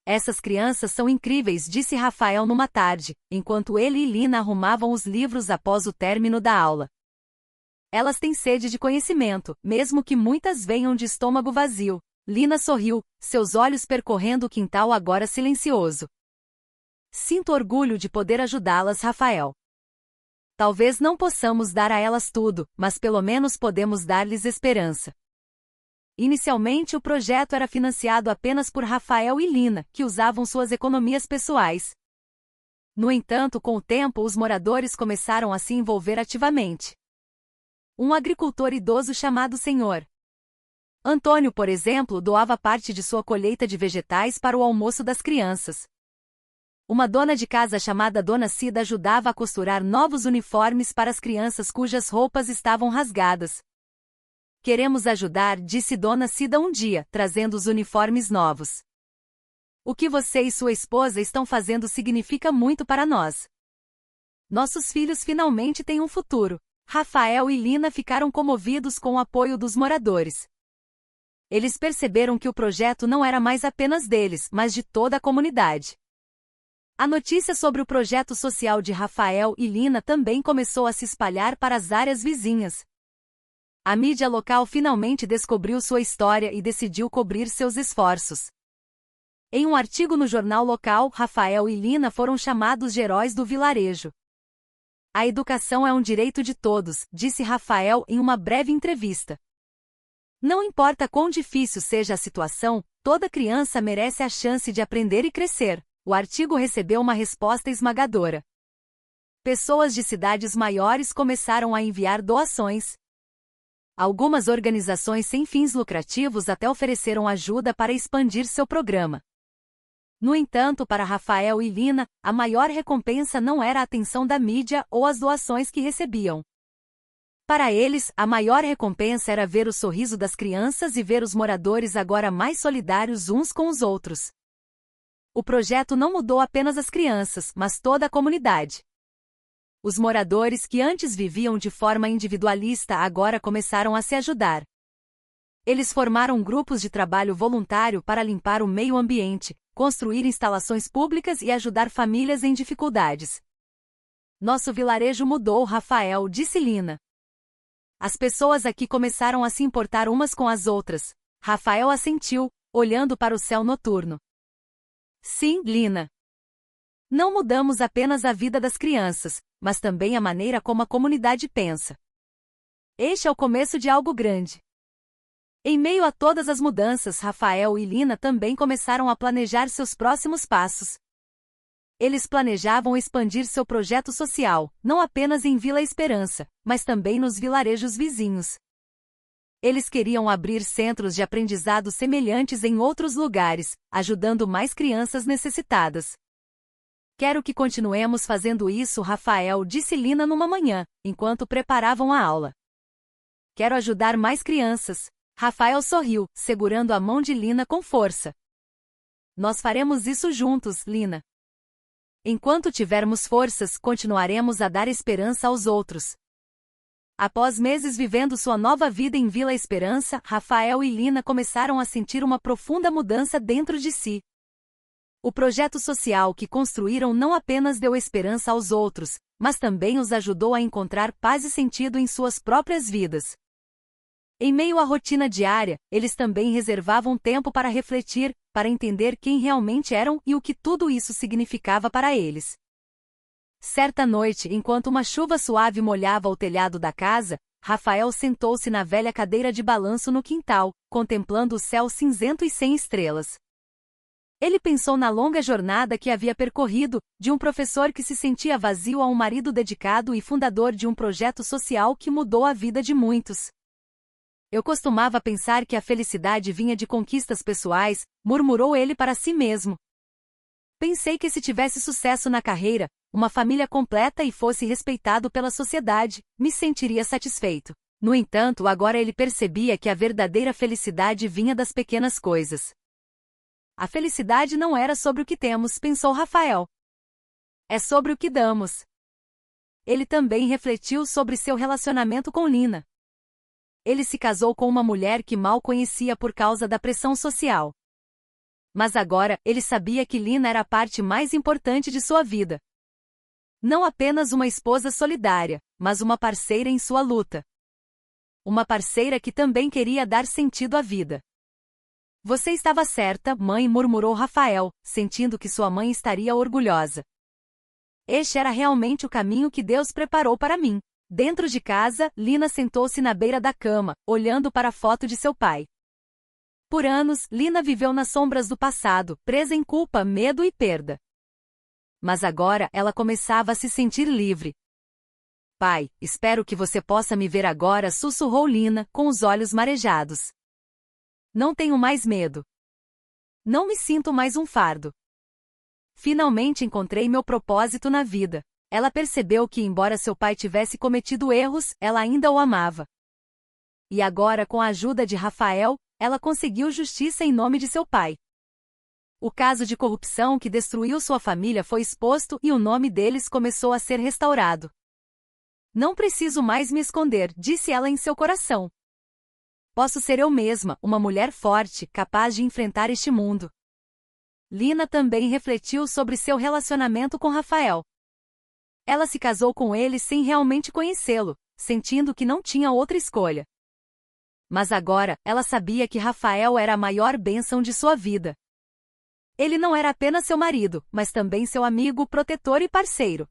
Essas crianças são incríveis, disse Rafael numa tarde, enquanto ele e Lina arrumavam os livros após o término da aula. Elas têm sede de conhecimento, mesmo que muitas venham de estômago vazio. Lina sorriu, seus olhos percorrendo o quintal agora silencioso. Sinto orgulho de poder ajudá-las, Rafael. Talvez não possamos dar a elas tudo, mas pelo menos podemos dar-lhes esperança. Inicialmente o projeto era financiado apenas por Rafael e Lina, que usavam suas economias pessoais. No entanto, com o tempo os moradores começaram a se envolver ativamente. Um agricultor idoso chamado Sr. Antônio, por exemplo, doava parte de sua colheita de vegetais para o almoço das crianças. Uma dona de casa chamada Dona Cida ajudava a costurar novos uniformes para as crianças cujas roupas estavam rasgadas. Queremos ajudar, disse Dona Cida um dia, trazendo os uniformes novos. O que você e sua esposa estão fazendo significa muito para nós. Nossos filhos finalmente têm um futuro. Rafael e Lina ficaram comovidos com o apoio dos moradores. Eles perceberam que o projeto não era mais apenas deles, mas de toda a comunidade. A notícia sobre o projeto social de Rafael e Lina também começou a se espalhar para as áreas vizinhas. A mídia local finalmente descobriu sua história e decidiu cobrir seus esforços. Em um artigo no jornal local, Rafael e Lina foram chamados de heróis do vilarejo. A educação é um direito de todos, disse Rafael em uma breve entrevista. Não importa quão difícil seja a situação, toda criança merece a chance de aprender e crescer. O artigo recebeu uma resposta esmagadora. Pessoas de cidades maiores começaram a enviar doações. Algumas organizações sem fins lucrativos até ofereceram ajuda para expandir seu programa. No entanto, para Rafael e Lina, a maior recompensa não era a atenção da mídia ou as doações que recebiam. Para eles, a maior recompensa era ver o sorriso das crianças e ver os moradores agora mais solidários uns com os outros. O projeto não mudou apenas as crianças, mas toda a comunidade. Os moradores que antes viviam de forma individualista agora começaram a se ajudar. Eles formaram grupos de trabalho voluntário para limpar o meio ambiente, construir instalações públicas e ajudar famílias em dificuldades. Nosso vilarejo mudou, Rafael, disse Lina. As pessoas aqui começaram a se importar umas com as outras. Rafael assentiu, olhando para o céu noturno. Sim, Lina. Não mudamos apenas a vida das crianças, mas também a maneira como a comunidade pensa. Este é o começo de algo grande. Em meio a todas as mudanças, Rafael e Lina também começaram a planejar seus próximos passos. Eles planejavam expandir seu projeto social, não apenas em Vila Esperança, mas também nos vilarejos vizinhos. Eles queriam abrir centros de aprendizado semelhantes em outros lugares, ajudando mais crianças necessitadas. Quero que continuemos fazendo isso, Rafael disse Lina numa manhã, enquanto preparavam a aula. Quero ajudar mais crianças. Rafael sorriu, segurando a mão de Lina com força. Nós faremos isso juntos, Lina. Enquanto tivermos forças, continuaremos a dar esperança aos outros. Após meses vivendo sua nova vida em Vila Esperança, Rafael e Lina começaram a sentir uma profunda mudança dentro de si. O projeto social que construíram não apenas deu esperança aos outros, mas também os ajudou a encontrar paz e sentido em suas próprias vidas. Em meio à rotina diária, eles também reservavam tempo para refletir, para entender quem realmente eram e o que tudo isso significava para eles. Certa noite, enquanto uma chuva suave molhava o telhado da casa, Rafael sentou-se na velha cadeira de balanço no quintal, contemplando o céu cinzento e sem estrelas. Ele pensou na longa jornada que havia percorrido, de um professor que se sentia vazio a um marido dedicado e fundador de um projeto social que mudou a vida de muitos. Eu costumava pensar que a felicidade vinha de conquistas pessoais, murmurou ele para si mesmo. Pensei que se tivesse sucesso na carreira, uma família completa e fosse respeitado pela sociedade, me sentiria satisfeito. No entanto, agora ele percebia que a verdadeira felicidade vinha das pequenas coisas. A felicidade não era sobre o que temos, pensou Rafael. É sobre o que damos. Ele também refletiu sobre seu relacionamento com Lina. Ele se casou com uma mulher que mal conhecia por causa da pressão social. Mas agora, ele sabia que Lina era a parte mais importante de sua vida. Não apenas uma esposa solidária, mas uma parceira em sua luta. Uma parceira que também queria dar sentido à vida. Você estava certa, mãe, murmurou Rafael, sentindo que sua mãe estaria orgulhosa. Este era realmente o caminho que Deus preparou para mim. Dentro de casa, Lina sentou-se na beira da cama, olhando para a foto de seu pai. Por anos, Lina viveu nas sombras do passado, presa em culpa, medo e perda. Mas agora ela começava a se sentir livre. Pai, espero que você possa me ver agora, sussurrou Lina, com os olhos marejados. Não tenho mais medo. Não me sinto mais um fardo. Finalmente encontrei meu propósito na vida. Ela percebeu que, embora seu pai tivesse cometido erros, ela ainda o amava. E agora, com a ajuda de Rafael, ela conseguiu justiça em nome de seu pai. O caso de corrupção que destruiu sua família foi exposto e o nome deles começou a ser restaurado. Não preciso mais me esconder, disse ela em seu coração. Posso ser eu mesma, uma mulher forte, capaz de enfrentar este mundo. Lina também refletiu sobre seu relacionamento com Rafael. Ela se casou com ele sem realmente conhecê-lo, sentindo que não tinha outra escolha. Mas agora, ela sabia que Rafael era a maior bênção de sua vida. Ele não era apenas seu marido, mas também seu amigo, protetor e parceiro.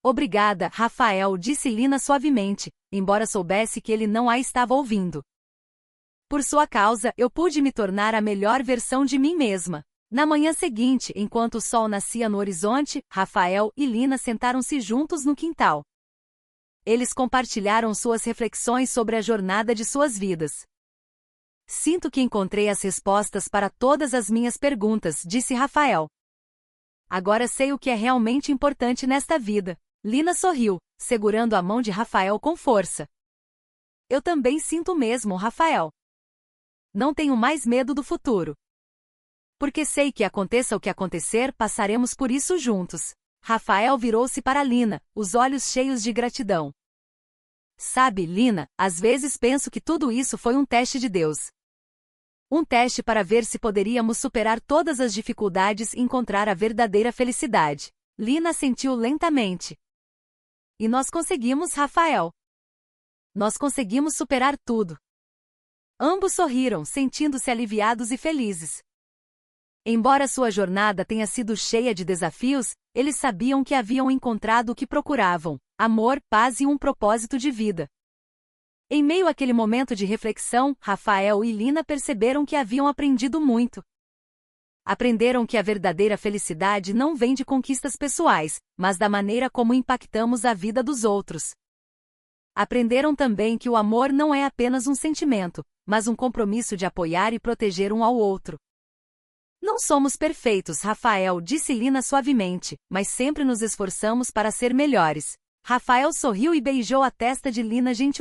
Obrigada, Rafael, disse Lina suavemente, embora soubesse que ele não a estava ouvindo. Por sua causa, eu pude me tornar a melhor versão de mim mesma. Na manhã seguinte, enquanto o sol nascia no horizonte, Rafael e Lina sentaram-se juntos no quintal. Eles compartilharam suas reflexões sobre a jornada de suas vidas. Sinto que encontrei as respostas para todas as minhas perguntas, disse Rafael. Agora sei o que é realmente importante nesta vida. Lina sorriu, segurando a mão de Rafael com força. Eu também sinto o mesmo, Rafael. Não tenho mais medo do futuro. Porque sei que aconteça o que acontecer, passaremos por isso juntos. Rafael virou-se para Lina, os olhos cheios de gratidão. Sabe, Lina, às vezes penso que tudo isso foi um teste de Deus. Um teste para ver se poderíamos superar todas as dificuldades e encontrar a verdadeira felicidade. Lina sentiu lentamente. E nós conseguimos, Rafael. Nós conseguimos superar tudo. Ambos sorriram, sentindo-se aliviados e felizes. Embora sua jornada tenha sido cheia de desafios, eles sabiam que haviam encontrado o que procuravam: amor, paz e um propósito de vida. Em meio àquele momento de reflexão, Rafael e Lina perceberam que haviam aprendido muito. Aprenderam que a verdadeira felicidade não vem de conquistas pessoais, mas da maneira como impactamos a vida dos outros. Aprenderam também que o amor não é apenas um sentimento, mas um compromisso de apoiar e proteger um ao outro. Não somos perfeitos, Rafael, disse Lina suavemente, mas sempre nos esforçamos para ser melhores. Rafael sorriu e beijou a testa de Lina gentilmente.